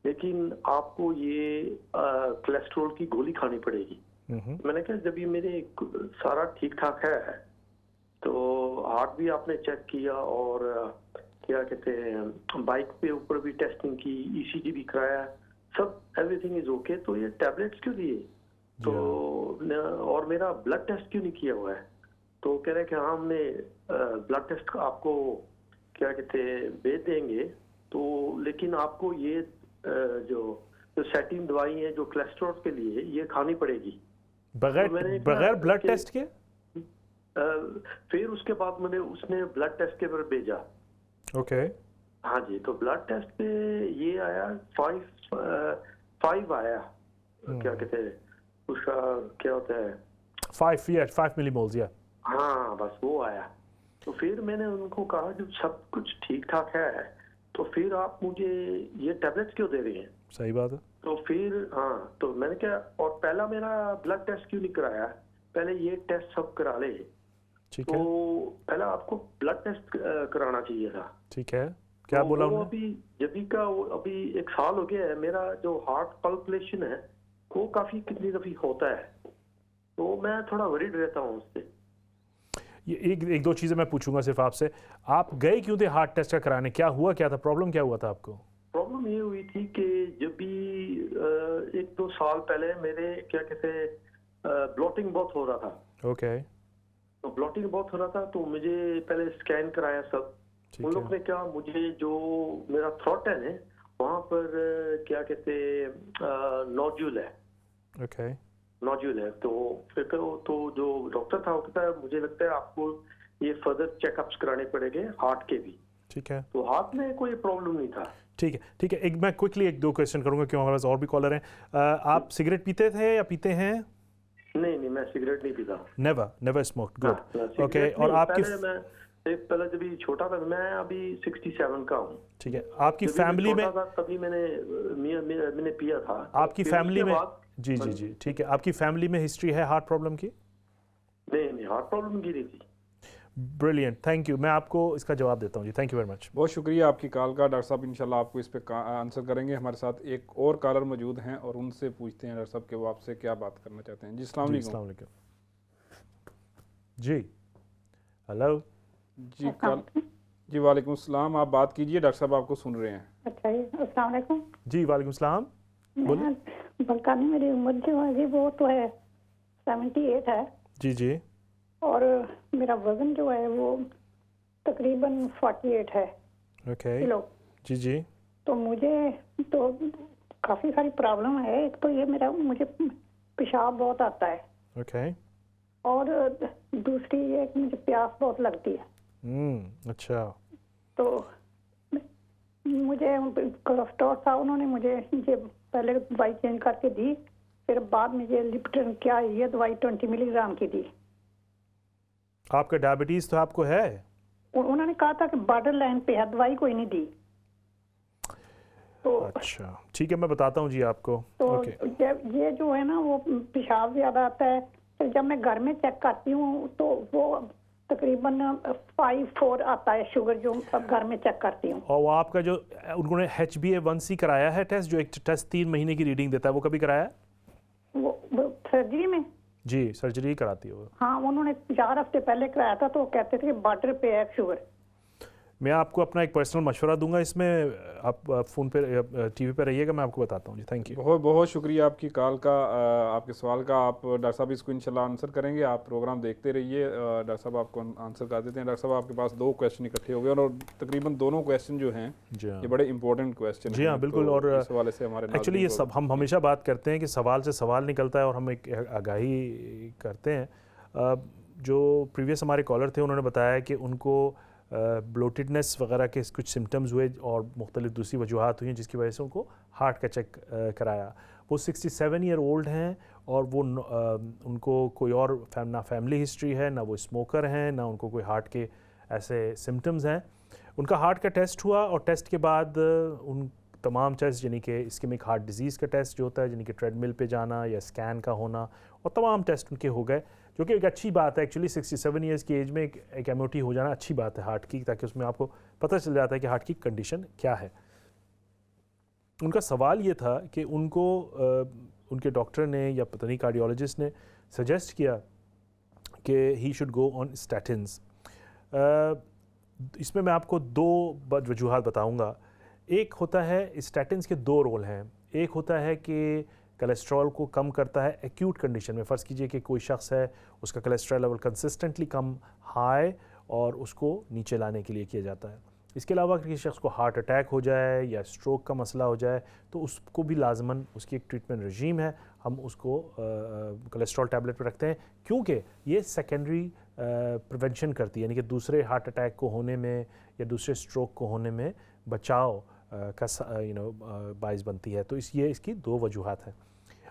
लेकिन आपको ये कोलेस्ट्रॉल की गोली खानी पड़ेगी। मैंने कहा जब ये मेरे सारा ठीक ठाक है, तो हार्ट भी आपने चेक किया और क्या कहते हैं बाइक पे ऊपर भी टेस्टिंग की, ईसीजी भी कराया, सब एवरीथिंग इज ओके, तो ये टैबलेट्स क्यों दिए? तो और मेरा ब्लड टेस्ट क्यों नहीं किया हुआ है? तो कह रहे कि हाँ हमने ब्लड टेस्ट आपको क्या कहते हैं भेज देंगे, तो लेकिन आपको ये जो सेटिंग दवाई है जो कोलेस्ट्रॉल के लिए ये खानी पड़ेगी बगैर ब्लड टेस्ट के। फिर उसके बाद मैंने उसने ब्लड टेस्ट के पर भेजा। ओके। हाँ जी, तो ब्लड टेस्ट पे ये आया 5 आया, क्या कहते हैं उसका क्या होता है 5 मिलीमोल्स या। हाँ बस वो आया। तो फिर मैंने उनको कहा जब सब कुछ ठीक ठाक है तो फिर आप मुझे ये टैबलेट्स क्यों दे रहे हैं? सही बात है। तो फिर हाँ, तो मैंने क्या, और पहला मेरा ब्लड टेस्ट क्यों नहीं कराया, पहले ये टेस्ट सब करा ले। ठीक तो है। पहला आपको ब्लड टेस्ट कराना चाहिए था। ठीक है, क्या तो बोला वो उन्होंने? अभी जबी का अभी 1 साल हो गया है, मेरा जो हार्ट पल्पलेशन है वो काफी कितनी दफी होता है, तो मैं थोड़ा वरीड रहता हूँ उससे। ये एक दो चीज़ें मैं पूछूंगा सिर्फ आपसे। आप गए क्यों थे हार्ट टेस्ट का कराने? क्या हुआ, क्या था प्रॉब्लम, क्या हुआ था आपको? प्रॉब्लम ये हुई थी कि जब भी 1-2 साल पहले मेरे क्या कहते हैं ब्लॉटिंग बहुत हो रहा था। ओके। तो ब्लॉटिंग बहुत हो रहा था, तो मुझे पहले स्कैन कराया सब। उन लोग ने क्या, मुझे जो मेरा थ्रोट है ना वहाँ पर क्या कहते नोड्यूल है। ओके। नोड्यूल है, तो फिर तो जो डॉक्टर था वो कहता है मुझे लगता है आपको ये फर्दर चेकअप्स कराने पड़ेंगे हार्ट के भी। ठीक है। तो हार्ट में कोई प्रॉब्लम नहीं था। ठीक है, ठीक है। एक मैं क्विकली 1-2 क्वेश्चन करूंगा क्योंकि हमारे पास और भी कॉलर हैं। आप सिगरेट पीते थे या पीते हैं? नहीं, मैं सिगरेट नहीं पीता। Never smoked. गुड। ओके। और आपकी पहले जब भी छोटा था, मैं अभी 67 का हूँ। ठीक है। आपकी फैमिली में तभी मैंने पिया था। आपकी फैमिली में जी जी जी ठीक है, आपकी फैमिली में हिस्ट्री है हार्ट प्रॉब्लम की? नहीं, हार्ट प्रॉब्लम की नहीं थी। Brilliant, thank you. मैं आपको इसका जवाब देता हूँ जी। Thank you very much. बहुत शुक्रिया आपकी कॉल का। डॉक्टर साहब इंशाल्लाह आपको इस पे आंसर करेंगे। हमारे साथ एक और कॉलर मौजूद हैं और उनसे पूछते हैं डॉक्टर साहब कि वो आपसे क्या बात करना चाहते हैं। जी अस्सलाम वालेकुम। जी हेलो जी जी वालेकुम सलाम। आप बात कीजिए, डॉक्टर साहब आपको सुन रहे हैं। अच्छा जी, अस्सलाम वालेकुम। जी वालेकुम सलाम। बलकानी मेरी उम्र जो है वो तो है 78 है। जी जी। और मेरा वजन जो है वो तकरीबन 48 है। ओके। किलो। जी जी। तो मुझे तो काफ़ी सारी प्रॉब्लम है। एक तो ये मुझे पेशाब बहुत आता है। ओके। और दूसरी ये कि मुझे प्यास बहुत लगती है। अच्छा। तो मुझे कोलेस्ट्रॉल था, उन्होंने मुझे पहले दवाई चेंज करके दी, फिर बाद में ये लिप्टन क्या ये दवाई 20 मिलीग्राम की दी। आपका डायबिटीज तो आपको है? उन्होंने कहा था कि बॉर्डर लाइन पे है, दवाई कोई नहीं दी। तो अच्छा ठीक है, मैं बताता हूँ जी आपको। तो ओके। ये जो है ना वो पेशाब ज्यादा आता है। तो जब मैं घर में चेक करती हूँ तो वो तकरीबन 5-4 आता है शुगर, जो अब घर में चेक करती हूँ। और वो आपका जो उन्होंने HbA1c कराया है टेस्ट, जो एक टेस्ट 3 महीने की रीडिंग देता है, वो कभी कराया है? वो सर्जरी में? जी सर्जरी कराती है वो। हाँ, उन्होंने 4 हफ्ते पहले कराया था, तो वो कहते थे कि बॉर्डर पे है शुगर। मैं आपको अपना एक पर्सनल मशवरा दूंगा इसमें, आप फ़ोन पे टीवी पे रहिएगा, मैं आपको बताता हूँ जी। Thank you. बहुत बहुत शुक्रिया आपकी कॉल का, आपके सवाल का। आप डॉक्टर साहब इसको इंशाल्लाह आंसर करेंगे। आप प्रोग्राम देखते रहिए, डॉक्टर साहब आपको आंसर कर देते हैं। डॉक्टर साहब आपके पास 2 क्वेश्चन इकट्ठे हो गए और तकरीबन दोनों क्वेश्चन जो हैं ये बड़े इंपॉर्टेंट क्वेश्चन हैं। जी हाँ बिल्कुल। और इस हवाले से हमारे एक्चुअली ये सब हम हमेशा बात करते हैं कि सवाल से सवाल निकलता है और हम एक आगाही करते हैं। जो प्रीवियस हमारे कॉलर थे उन्होंने बताया कि उनको ब्लोटेडनेस वगैरह के कुछ सिम्टम्स हुए और मुख्तलिफ दूसरी वजूहत हुई जिसकी वजह से उनको हार्ट का चेक कराया। वो 67 ईयर ओल्ड हैं और वो उनको कोई और ना फैमिली हिस्ट्री है, ना वो स्मोकर हैं, ना उनको कोई हार्ट के ऐसे सिम्टम्स हैं। उनका हार्ट का टेस्ट हुआ और टेस्ट के बाद उन तमाम टेस्ट यानी कि इस्केमिक हार्ट डिजीज़ का टेस्ट जो होता है, यानी कि ट्रेडमिल पे जाना या स्कैन का होना, और तमाम टेस्ट उनके हो गए, जो कि एक अच्छी बात है। एक्चुअली 67 ईयर्स की एज में एक MOT हो जाना अच्छी बात है हार्ट की, ताकि उसमें आपको पता चल जाता है कि हार्ट की कंडीशन क्या है। उनका सवाल ये था कि उनको उनके डॉक्टर ने या पता नहीं कार्डियोलॉजिस्ट ने सजेस्ट किया कि he should go on statins. इसमें मैं आपको दो वजूहात बताऊंगा। एक होता है स्टैटिन्स के दो रोल हैं। एक होता है कि कोलेस्ट्रॉल को कम करता है एक्यूट कंडीशन में। फ़र्ज़ कीजिए कि कोई शख्स है, उसका कोलेस्ट्रॉल लेवल कंसिस्टेंटली कम हाई और उसको नीचे लाने के लिए किया जाता है। इसके अलावा किसी शख्स को हार्ट अटैक हो जाए या स्ट्रोक का मसला हो जाए तो उसको भी लाजमन उसकी एक ट्रीटमेंट रजीम है, हम उसको कोलेस्ट्रॉल टैबलेट पर रखते हैं, क्योंकि ये सेकेंडरी प्रिवेंशन करती है, यानी कि दूसरे हार्ट अटैक को होने में या दूसरे स्ट्रोक को होने में बचाव का बाइस बनती है। तो ये इसकी दो वजूहात हैं।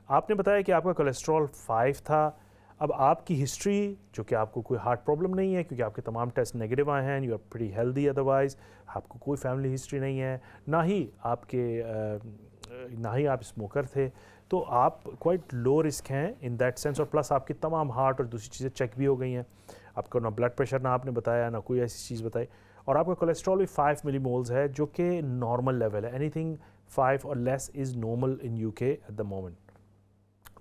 आपने बताया कि आपका कोलेस्ट्रॉल 5 था। अब आपकी हिस्ट्री, जो कि आपको कोई हार्ट प्रॉब्लम नहीं है क्योंकि आपके तमाम टेस्ट नेगेटिव आए हैं, you are pretty healthy, otherwise आपको कोई फैमिली हिस्ट्री नहीं है, ना ही आप स्मोकर थे, तो आप क्वाइट लो रिस्क हैं इन दैट सेंस। और प्लस आपकी तमाम हार्ट और दूसरी चीज़ें चेक भी हो गई हैं। आपका ना ब्लड प्रेशर ना आपने बताया, ना कोई ऐसी चीज़ बताई, और आपका कोलेस्ट्रॉल भी 5 मिलीमोल्स है, जो कि नॉर्मल लेवल है। एनीथिंग 5 और less is normal in UK at the moment.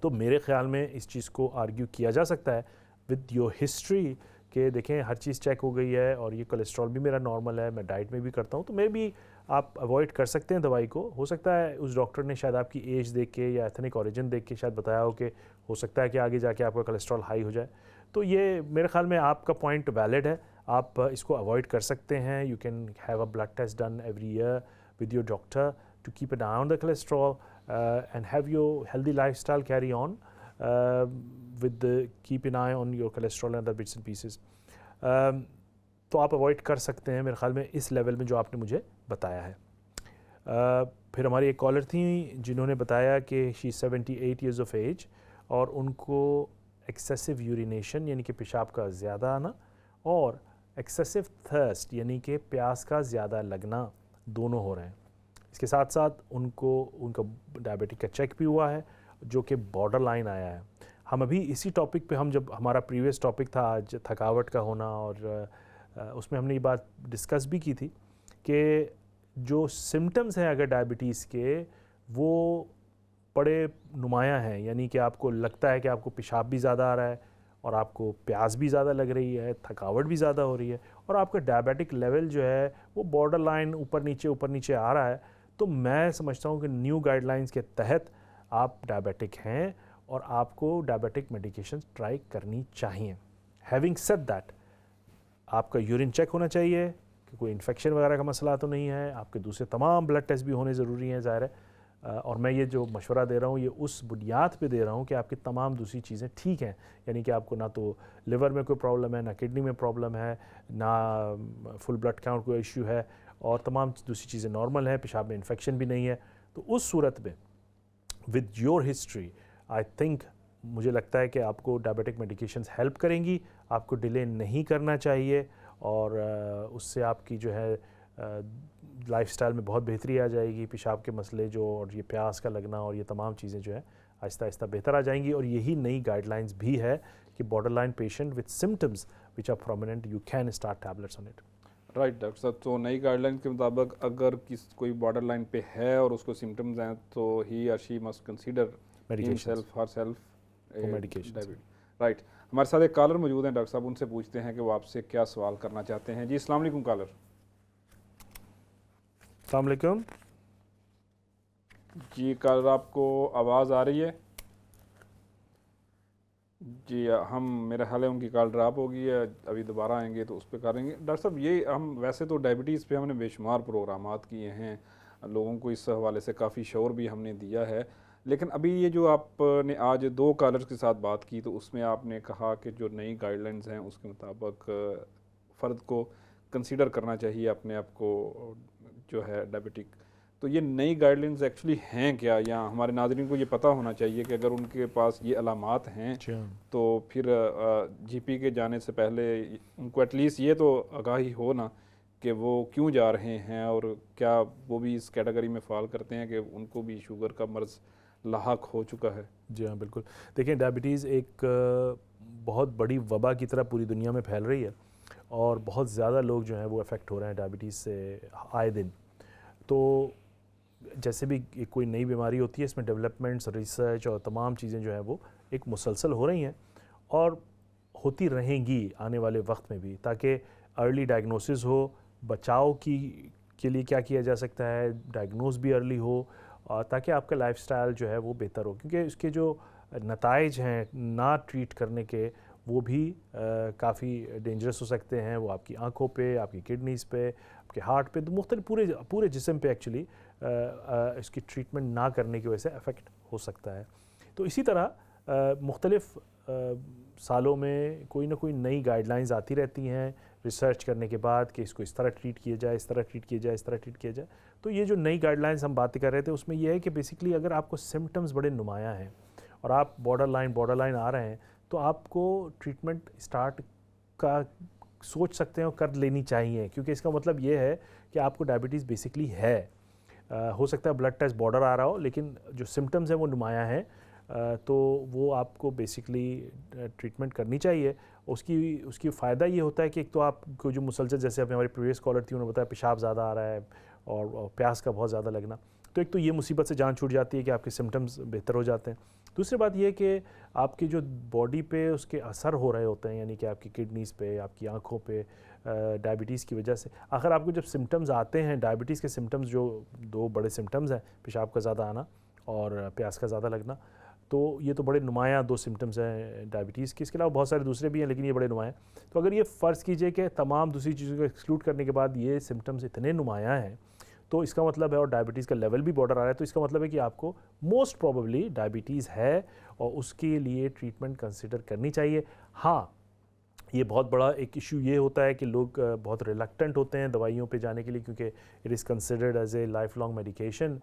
तो मेरे ख़्याल में इस चीज़ को आर्ग्यू किया जा सकता है विद योर हिस्ट्री कि देखें हर चीज़ चेक हो गई है और ये कोलेस्ट्रॉल भी मेरा नॉर्मल है, मैं डाइट में भी करता हूँ, तो मे भी आप अवॉइड कर सकते हैं दवाई को। हो सकता है उस डॉक्टर ने शायद आपकी एज देख के या एथनिक ओरिजिन देख के शायद बताया हो कि हो सकता है कि आगे जाके आपका कोलेस्ट्रॉल हाई हो जाए। तो ये मेरे ख्याल में आपका पॉइंट वैलिड है, आप इसको अवॉइड कर सकते हैं। You can have a blood test done every year with your doctor to keep an eye on the cholesterol and have your healthy lifestyle carry on with the keep an eye on your cholesterol and other bits and pieces. तो आप अवॉइड कर सकते हैं मेरे ख्याल में इस लेवल में जो आपने मुझे बताया है। फिर हमारी एक कॉलर थी जिन्होंने बताया कि शी 78 years of age और उनको एक्सेसिव यूरिनेशन यानी कि पेशाब का ज़्यादा आना और एक्सेसिव थर्स्ट यानी कि प्यास का ज़्यादा लगना दोनों हो रहे हैं। इसके साथ साथ उनका डायबिटिक का चेक भी हुआ है जो कि बॉर्डर लाइन आया है। हम अभी इसी टॉपिक पे, हम जब हमारा प्रीवियस टॉपिक था आज थकावट का होना, और उसमें हमने ये बात डिस्कस भी की थी कि जो सिम्टम्स हैं अगर डायबिटीज़ के वो बड़े नुमायाँ हैं, यानी कि आपको लगता है कि आपको पेशाब भी ज़्यादा आ रहा है और आपको प्यास भी ज़्यादा लग रही है, थकावट भी ज़्यादा हो रही है और आपका डायबिटिक लेवल जो है वो बॉर्डर लाइन ऊपर नीचे आ रहा है, तो मैं समझता हूँ कि न्यू गाइडलाइंस के तहत आप डायबिटिक हैं और आपको डायबिटिक मेडिकेशंस ट्राई करनी चाहिए। हैविंग सेड दैट, आपका यूरिन चेक होना चाहिए कि कोई इन्फेक्शन वगैरह का मसला तो नहीं है, आपके दूसरे तमाम ब्लड टेस्ट भी होने ज़रूरी हैं ज़ाहिर है। और मैं ये जो मशवरा दे रहा हूँ ये उस बुनियाद पे दे रहा हूँ कि आपकी तमाम दूसरी चीज़ें ठीक हैं, यानी कि आपको ना तो लिवर में कोई प्रॉब्लम है, ना किडनी में प्रॉब्लम है, ना फुल ब्लड काउंट कोई इश्यू है और तमाम दूसरी चीज़ें नॉर्मल हैं, पेशाब में इन्फेक्शन भी नहीं है। तो उस सूरत में with your history I think मुझे लगता है कि आपको डायबिटिक मेडिकेशंस हेल्प करेंगी, आपको डिले नहीं करना चाहिए और उससे आपकी जो है लाइफस्टाइल में बहुत बेहतरी आ जाएगी। पेशाब के मसले जो और ये प्यास का लगना और ये तमाम चीज़ें जो है आहिस्ता आहिस्ता बेहतर आ जाएंगी। और यही नई गाइडलाइंस भी है कि border line patient with symptoms which are prominent you can start tablets on it. Right doctor साहब, तो नई गाइडलाइन के मुताबिक अगर कोई बॉर्डर लाइन पे है और उसको सिम्टम्स हैं तो ही और she must consider himself herself medication. Right, हमारे साथ एक कॉलर मौजूद हैं डॉक्टर साहब, उनसे पूछते हैं कि वो आपसे क्या सवाल करना चाहते हैं। जी अस्सलाम वालेकुम कॉलर। अस्सलाम वालेकुम जी कॉलर, आपको आवाज़ आ रही है? जी हम, मेरा ख्याल है उनकी कॉल ड्रॉप हो गई है, अभी दोबारा आएंगे तो उस पर करेंगे। डॉक्टर साहब, ये हम वैसे तो डायबिटीज़ पे हमने बेशुमार प्रोग्रामात किए हैं, लोगों को इस हवाले से काफ़ी शोर भी हमने दिया है, लेकिन अभी ये जो आपने आज 2 कॉलर्स के साथ बात की तो उसमें आपने कहा कि जो नई गाइडलाइंस हैं उसके मुताबिक फ़र्द को कंसीडर करना चाहिए अपने आप को जो है डायबिटिक। तो ये नई गाइडलाइंस एक्चुअली हैं क्या, या हमारे नाज़रीन को ये पता होना चाहिए कि अगर उनके पास ये अलामात हैं तो फिर जीपी के जाने से पहले उनको एटलीस्ट ये तो आगाही हो ना कि वो क्यों जा रहे हैं और क्या वो भी इस कैटेगरी में फ़ॉल करते हैं कि उनको भी शुगर का मर्ज़ लाहक हो चुका है। जी हाँ बिल्कुल, देखिए डायबिटीज़ एक बहुत बड़ी वबा की तरह पूरी दुनिया में फैल रही है और बहुत ज़्यादा लोग जो हैं वो अफेक्ट हो रहे हैं डायबिटीज़ से आए दिन। तो जैसे भी कोई नई बीमारी होती है इसमें डेवलपमेंट्स, रिसर्च और तमाम चीज़ें जो है वो एक मुसलसल हो रही हैं और होती रहेंगी आने वाले वक्त में भी, ताकि अर्ली डायग्नोसिस हो, बचाव के लिए क्या किया जा सकता है, डायग्नोस भी अर्ली हो, और ताकि आपका लाइफस्टाइल जो है वो बेहतर हो, क्योंकि इसके जो नताइज हैं ना ट्रीट करने के वो भी काफ़ी डेंजरस हो सकते हैं। वो आपकी आंखों पे, आपकी किडनीज़ पे, आपके हार्ट पे, तो मुख्तलिफ पूरे जिस्म पे एक्चुअली इसकी ट्रीटमेंट ना करने की वजह से अफेक्ट हो सकता है। तो इसी तरह मुख्तलिफ सालों में कोई ना कोई नई गाइडलाइंस आती रहती हैं रिसर्च करने के बाद कि इसको इस तरह ट्रीट किया जाए, इस तरह ट्रीट किया जाए, इस तरह ट्रीट किया जाए। तो ये जो नई गाइडलाइंस हम बातें कर रहे थे उसमें यह है कि बेसिकली अगर आपको सिम्टम्स बड़े नुमायाँ हैं और आप बॉर्डर लाइन आ रहे हैं तो आपको ट्रीटमेंट स्टार्ट का सोच सकते हैं और कर लेनी चाहिए, क्योंकि इसका मतलब ये है कि आपको डायबिटीज़ बेसिकली है। हो सकता है ब्लड टेस्ट बॉर्डर आ रहा हो लेकिन जो सिम्टम्स हैं वो नुमायाँ हैं, तो वो आपको बेसिकली ट्रीटमेंट करनी चाहिए। उसकी फ़ायदा ये होता है कि एक तो आपको जो मुसलसल, जैसे अभी हमारी प्रीवियस कॉलर थी उन्होंने बताया पेशाब ज़्यादा आ रहा है और प्यास का बहुत ज़्यादा लगना, तो एक तो ये मुसीबत से जान छूट जाती है कि आपके सिम्टम्स बेहतर हो जाते हैं। दूसरी बात ये कि आपकी जो बॉडी पे उसके असर हो रहे होते हैं, यानी कि आपकी किडनीज़ पे, आपकी आँखों पे, डायबिटीज़ की वजह से आखिर आपको जब सिम्टम्स आते हैं, डायबिटीज़ के सिम्टम्स जो दो बड़े सिम्टम्स हैं, पेशाब का ज़्यादा आना और प्यास का ज़्यादा लगना, तो ये तो बड़े नुमायाँ दो सिम्टम्स हैं डायबिटीज़ के। इसके अलावा बहुत सारे दूसरे भी हैं लेकिन ये बड़े नुमायाँ। तो अगर ये फ़र्ज़ कीजिए कि तमाम दूसरी चीज़ों को एक्सक्लूड करने के बाद ये सिम्टम्स इतने नुमायाँ हैं, तो इसका मतलब है, और डायबिटीज़ का लेवल भी बॉर्डर आ रहा है, तो इसका मतलब है कि आपको मोस्ट प्रोबेबली डायबिटीज़ है और उसके लिए ट्रीटमेंट कंसिडर करनी चाहिए। हाँ, ये बहुत बड़ा एक इशू ये होता है कि लोग बहुत रिलक्टेंट होते हैं दवाइयों पे जाने के लिए, क्योंकि it is considered as a life long medication.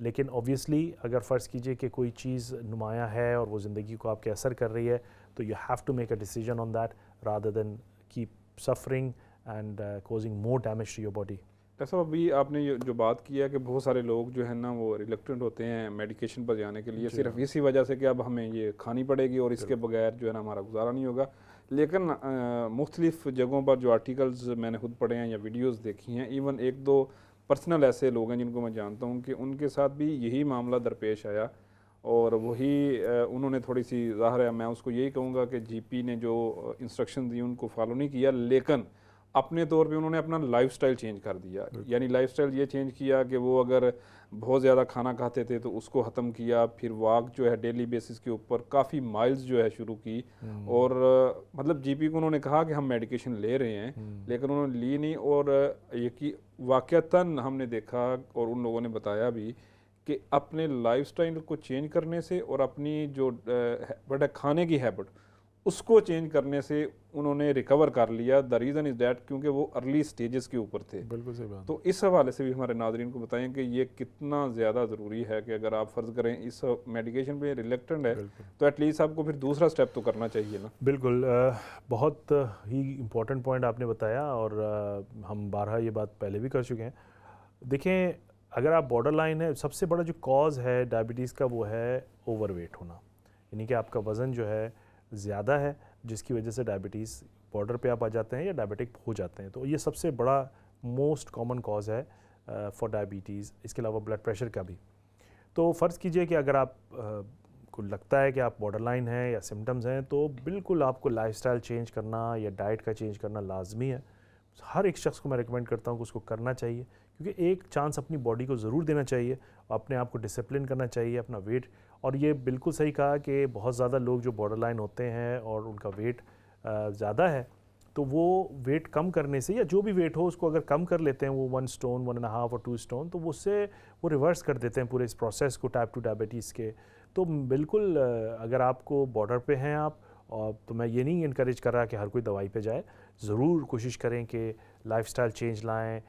लेकिन ऑब्वियसली अगर फ़र्ज़ कीजिए कि कोई चीज़ नुमायाँ है और वो ज़िंदगी को आपके असर कर रही है, तो you have to make a decision on that rather than keep suffering and causing more damage to your body. Doctor साहब, अभी आपने ये जो बात की है कि बहुत सारे लोग जो है ना वो रिलक्टेंट होते हैं मेडिकेशन पर जाने के लिए, सिर्फ इसी वजह से कि अब हमें ये खानी पड़ेगी और इसके बगैर जो है ना हमारा गुजारा नहीं होगा। लेकिन मुख्तलिफ़ जगहों पर जो आर्टिकल्स मैंने खुद पढ़े हैं या वीडियोस देखी हैं, इवन एक दो पर्सनल ऐसे लोग हैं जिनको मैं जानता हूँ कि उनके साथ भी यही मामला दरपेश आया और वही उन्होंने थोड़ी सी, ज़ाहिर है मैं उसको यही कहूँगा कि जीपी ने जो इंस्ट्रक्शन दी उनको फॉलो नहीं किया, लेकिन अपने तौर पे उन्होंने अपना लाइफस्टाइल चेंज कर दिया। यानी लाइफस्टाइल ये चेंज किया कि वो अगर बहुत ज़्यादा खाना खाते थे तो उसको ख़त्म किया, फिर वॉक जो है डेली बेसिस के ऊपर काफ़ी माइल्स जो है शुरू की, और मतलब जीपी को उन्होंने कहा कि हम मेडिकेशन ले रहे हैं, लेकिन उन्होंने ली नहीं। और ये वाक़तन हमने देखा और उन लोगों ने बताया भी कि अपने लाइफस्टाइल को चेंज करने से और अपनी जो बड़ा खाने की हैबिट उसको चेंज करने से उन्होंने रिकवर कर लिया। द रीज़न इज़ दैट क्योंकि वो अर्ली स्टेजेस के ऊपर थे। बिल्कुल सही बात। तो इस हवाले से भी हमारे नाज़रीन को बताएं कि ये कितना ज़्यादा ज़रूरी है कि अगर आप फ़र्ज़ करें इस मेडिकेशन पे रिलेक्टेंट है तो एटलीस्ट आपको फिर दूसरा स्टेप तो करना चाहिए ना। बिल्कुल, बहुत ही इम्पोर्टेंट पॉइंट आपने बताया और हम बारहा ये बात पहले भी कर चुके हैं। देखें, अगर आप बॉर्डर लाइन है, सबसे बड़ा जो कॉज है डायबिटीज़ का वो है ओवरवेट होना, यानी कि आपका वज़न जो है ज़्यादा है जिसकी वजह से डायबिटीज़ बॉर्डर पे आप आ जाते हैं या डायबिटिक हो जाते हैं। तो ये सबसे बड़ा मोस्ट कॉमन कॉज है फॉर डायबिटीज़। इसके अलावा ब्लड प्रेशर का भी। तो फ़र्ज़ कीजिए कि अगर आप को लगता है कि आप बॉर्डर लाइन हैं या सिम्टम्स हैं, तो बिल्कुल आपको लाइफस्टाइल चेंज करना या डाइट का चेंज करना लाजमी है। हर एक शख्स को मैं रिकमेंड करता हूँ कि उसको करना चाहिए, क्योंकि एक चांस अपनी बॉडी को ज़रूर देना चाहिए, अपने आप को डिसिप्लिन करना चाहिए, अपना वेट। और ये बिल्कुल सही कहा कि बहुत ज़्यादा लोग जो बॉर्डर लाइन होते हैं और उनका वेट ज़्यादा है, तो वो वेट कम करने से या जो भी वेट हो उसको अगर कम कर लेते हैं, वो 1 स्टोन 1.5 और 2 स्टोन, तो उससे वो रिवर्स कर देते हैं पूरे इस प्रोसेस को टाइप 2 डायबिटीज़ के। तो बिल्कुल अगर आपको बॉर्डर पे हैं आप, और तो मैं ये नहीं इनकरेज कर रहा कि हर कोई दवाई पे जाए। ज़रूर कोशिश करें कि लाइफस्टाइल चेंज लाएं,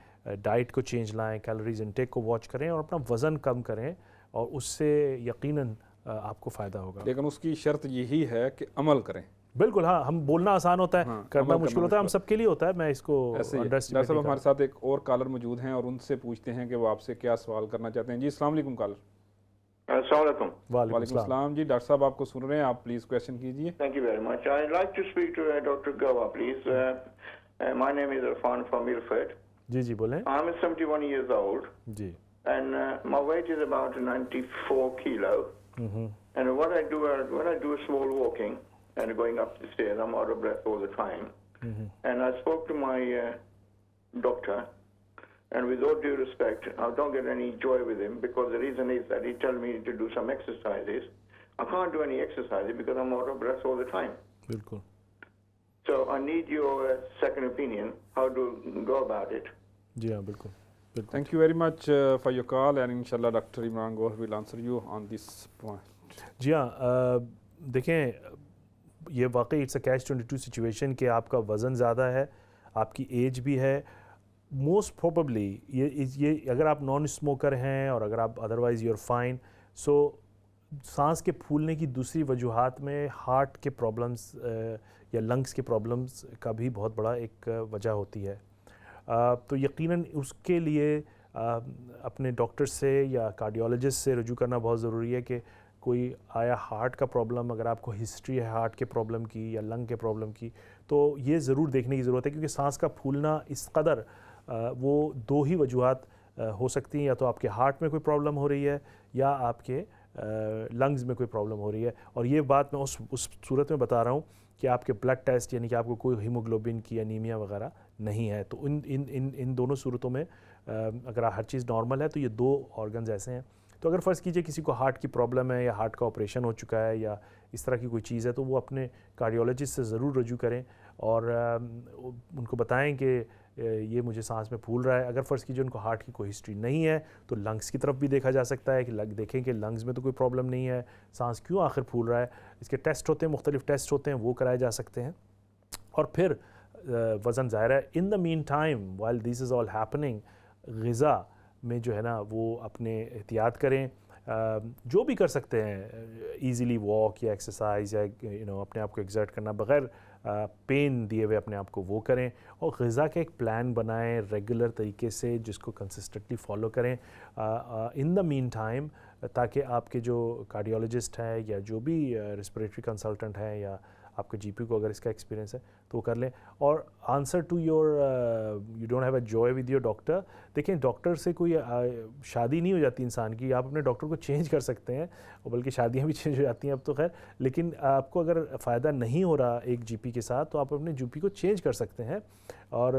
डाइट को चेंज लाएं, कैलोरीज इनटेक को वॉच करें और अपना वज़न कम करें, और उससे यकीनन आपको फ़ायदा होगा। लेकिन उसकी शर्त यही है कि अमल करें। बिल्कुल, हाँ, हम बोलना आसान होता है, हाँ, करना मुश्किल होता है, हम सबके लिए होता है। मैं इसको डॉक्टर साहब, हमारे साथ एक और कॉलर मौजूद हैं और उनसे पूछते हैं कि वो आपसे क्या सवाल करना चाहते हैं। जी, अस्सलाम वालेकुम कॉलर। वालेकुम अस्सलाम जी, डॉक्टर साहब आपको सुन रहे हैं, आप प्लीज़ क्वेश्चन कीजिए। Thank you very much. I'd like to speak to Dr. Gawa, please. My name is Irfan from Ilford. जी बोलें। I'm 71 years old. Ji. and my weight is about 94 kilo. And what I do, when I do a small walking and going up the stairs, I'm out of breath all the time. And I spoke to my doctor, and with all due respect, I don't get any joy with him, because the reason is that he tells me to do some exercises. I can't do any exercises because I'm out of breath all the time. बिल्कुल. So I need your second opinion. How to go about it? जी हाँ, बिल्कुल. Thank you very much for your call, and inshallah Dr. Imran Gohar will answer you on this point. जी हाँ, देखें ये वाकई इट्स अ कैच-22 सिचुएशन कि आपका वज़न ज़्यादा है, आपकी एज भी है. मोस्ट प्रोबेबली ये अगर आप नॉन स्मोकर हैं और अगर आप अदरवाइज़ यूर फाइन, सो सांस के फूलने की दूसरी वजूहात में हार्ट के प्रॉब्लम्स या लंग्स के प्रॉब्लम्स का भी बहुत बड़ा एक वजह होती है. तो यकीनन उसके लिए अपने डॉक्टर से या कार्डियोलॉजिस्ट से रुजू करना बहुत ज़रूरी है कि कोई आया हार्ट का प्रॉब्लम, अगर आपको हिस्ट्री है हार्ट के प्रॉब्लम की या लंग के प्रॉब्लम की, तो ये ज़रूर देखने की ज़रूरत है, क्योंकि सांस का फूलना इस कदर वो दो ही वजूहात हो सकती हैं, या तो आपके हार्ट में कोई प्रॉब्लम हो रही है या आपके लंग्स में कोई प्रॉब्लम हो रही है. और ये बात मैं उस सूरत में बता रहा हूँ कि आपके ब्लड टेस्ट यानी कि आपको कोई हीमोग्लोबिन की एनीमिया वगैरह नहीं है. तो इन दोनों सूरतों में अगर हर चीज़ नॉर्मल है तो ये दो ऑर्गन्स ऐसे हैं. तो अगर फ़र्ज़ कीजिए किसी को हार्ट की प्रॉब्लम है या हार्ट का ऑपरेशन हो चुका है या इस तरह की कोई चीज़ है, तो वो अपने कार्डियोलॉजिस्ट से ज़रूर रजू करें और उनको बताएं कि ये मुझे सांस में फूल रहा है. अगर फ़र्ज़ कीजिए उनको हार्ट की कोई हिस्ट्री नहीं है तो लंग्स की तरफ भी देखा जा सकता है कि देखें कि लंग्स में तो कोई प्रॉब्लम नहीं है, सांस क्यों आखिर फूल रहा है. इसके टेस्ट होते हैं, मुख्तलिफ टेस्ट होते हैं, वो कराए जा सकते हैं. और फिर वज़न ज़ाहिर है in the mean time while this is all happening, ग़िज़ा में जो है ना वो अपने एहतियात करें, जो भी कर सकते हैं, ईज़िली वॉक या एक्सरसाइज या अपने आप को एक्सर्ट करना बग़ैर पेन दिए हुए अपने आप को वो करें. और ग़िज़ा का एक प्लान बनाएं रेगुलर तरीके से जिसको कंसिस्टेंटली फॉलो करें इन द मीन टाइम, ताकि आपके जो कार्डियोलॉजिस्ट है या जो भी रेस्पिरेटरी कंसल्टेंट है या आपके जीपी को अगर इसका एक्सपीरियंस है तो वो कर लें. और answer to your you don't have a joy with your doctor, देखें डॉक्टर से कोई शादी नहीं हो जाती इंसान की, आप अपने डॉक्टर को चेंज कर सकते हैं और बल्कि शादियां भी चेंज हो जाती हैं अब तो खैर. लेकिन आपको अगर फ़ायदा नहीं हो रहा एक जीपी के साथ तो आप अपने जीपी को चेंज कर सकते हैं और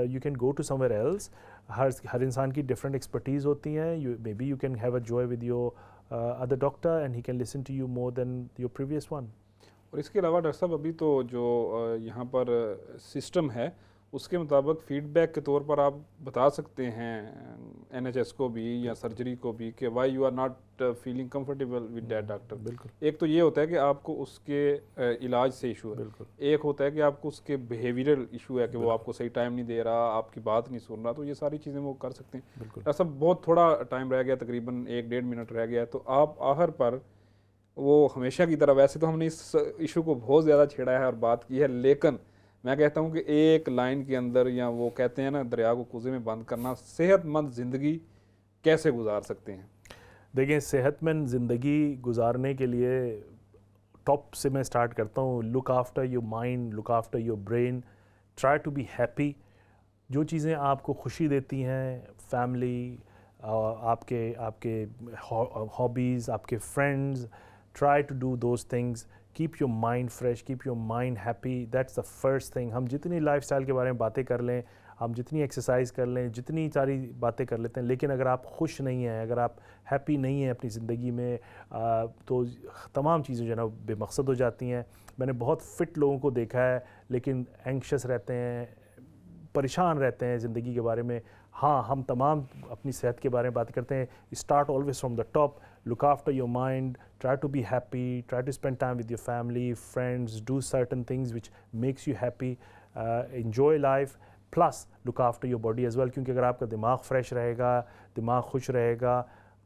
you can go to somewhere else. हर इंसान की डिफरेंट एक्सपर्टीज़ होती हैं. Maybe you can have a joy with your other doctor and he can listen to you more than your previous one. और इसके अलावा डॉक्टर साहब अभी तो जो यहाँ पर सिस्टम है उसके मुताबिक फ़ीडबैक के तौर पर आप बता सकते हैं NHS को भी या सर्जरी को भी कि why you are not feeling comfortable with that doctor. बिल्कुल. एक तो ये होता है कि आपको उसके इलाज से इशू है. बिल्कुल. एक होता है कि आपको उसके बिहेवियरल इशू है कि वो आपको सही टाइम नहीं दे रहा, आपकी बात नहीं सुन रहा. तो ये सारी चीज़ें वो कर सकते हैं. बिल्कुल. डॉक्टर साहब बहुत थोड़ा टाइम रह गया, तकरीबन 1-1.5 मिनट रह गया, तो आप आखिर पर वो हमेशा की तरह, वैसे तो हमने इस इशू को बहुत ज़्यादा छेड़ा है और बात की है, लेकिन मैं कहता हूँ कि एक लाइन के अंदर, या वो कहते हैं ना दरिया को कुएं में बंद करना, सेहतमंद ज़िंदगी कैसे गुजार सकते हैं? देखें, सेहतमंद ज़िंदगी गुजारने के लिए टॉप से मैं स्टार्ट करता हूँ. Look after your mind, look after your brain, try to be happy. जो चीज़ें आपको खुशी देती हैं, फैमिली, आपके हॉबीज़, आपके friends, try to do those things, keep your mind fresh, keep your mind happy. That's the first thing. हम जितनी लाइफस्टाइल के बारे में बातें कर लें, हम जितनी एक्सरसाइज कर लें, जितनी सारी बातें कर लेते हैं, लेकिन अगर आप खुश नहीं हैं, अगर आप हैप्पी नहीं हैं अपनी ज़िंदगी में, तो तमाम चीज़ें जो है ना बेमकसद हो जाती हैं. मैंने बहुत फ़िट लोगों को देखा है लेकिन एंक्शस रहते हैं, परेशान रहते हैं ज़िंदगी के बारे में. हाँ, हम तमाम अपनी सेहत के बारे में बात करते हैं. Start always from the top. Look after your mind, try to be happy, try to spend time with your family, friends, do certain things which makes you happy, enjoy life, plus look after your body as well. क्योंकि अगर आपका दिमाग फ्रेश रहेगा, दिमाग खुश रहेगा,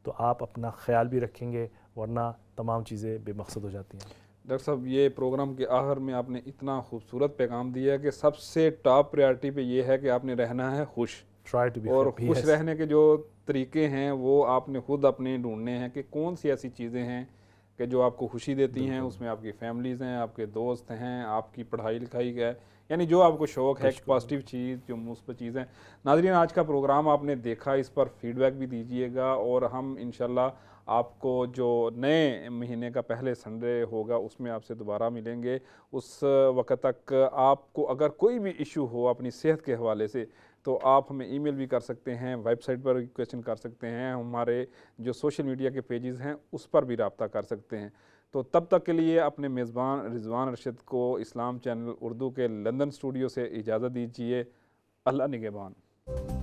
तो आप अपना ख्याल भी रखेंगे, वरना तमाम चीज़ें बेमकसद हो जाती हैं. डॉक्टर साहब, ये प्रोग्राम के आखिर में आपने इतना खूबसूरत पैगाम दिया है कि सबसे टॉप प्रायोरिटी पे ये है कि आपने रहना है खुश. Try to be और happy, खुश yes. रहने के जो तरीके हैं वो आपने खुद अपने ढूंढने हैं कि कौन सी ऐसी चीज़ें हैं कि जो आपको खुशी देती हैं. उसमें आपकी फैमिलीज़ हैं, आपके दोस्त हैं, आपकी पढ़ाई लिखाई है, यानी जो आपको शौक़ है, एक पॉजिटिव चीज़, जो मुस्बत चीज़ है। नाज़रीन, आज का प्रोग्राम आपने देखा, इस पर फीडबैक भी दीजिएगा और हम इंशाल्लाह आपको जो नए महीने का पहले संडे होगा उसमें आपसे दोबारा मिलेंगे। उस वक्त तक आपको अगर कोई भी इशू हो अपनी सेहत के हवाले से तो आप हमें ईमेल भी कर सकते हैं, वेबसाइट पर क्वेश्चन कर सकते हैं, हमारे जो सोशल मीडिया के पेजेस हैं उस पर भी रब्ता कर सकते हैं। तो तब तक के लिए अपने मेज़बान रिजवान अरशद को इस्लाम चैनल उर्दू के लंदन स्टूडियो से इजाज़त दीजिए। अल्लाह निगहबान।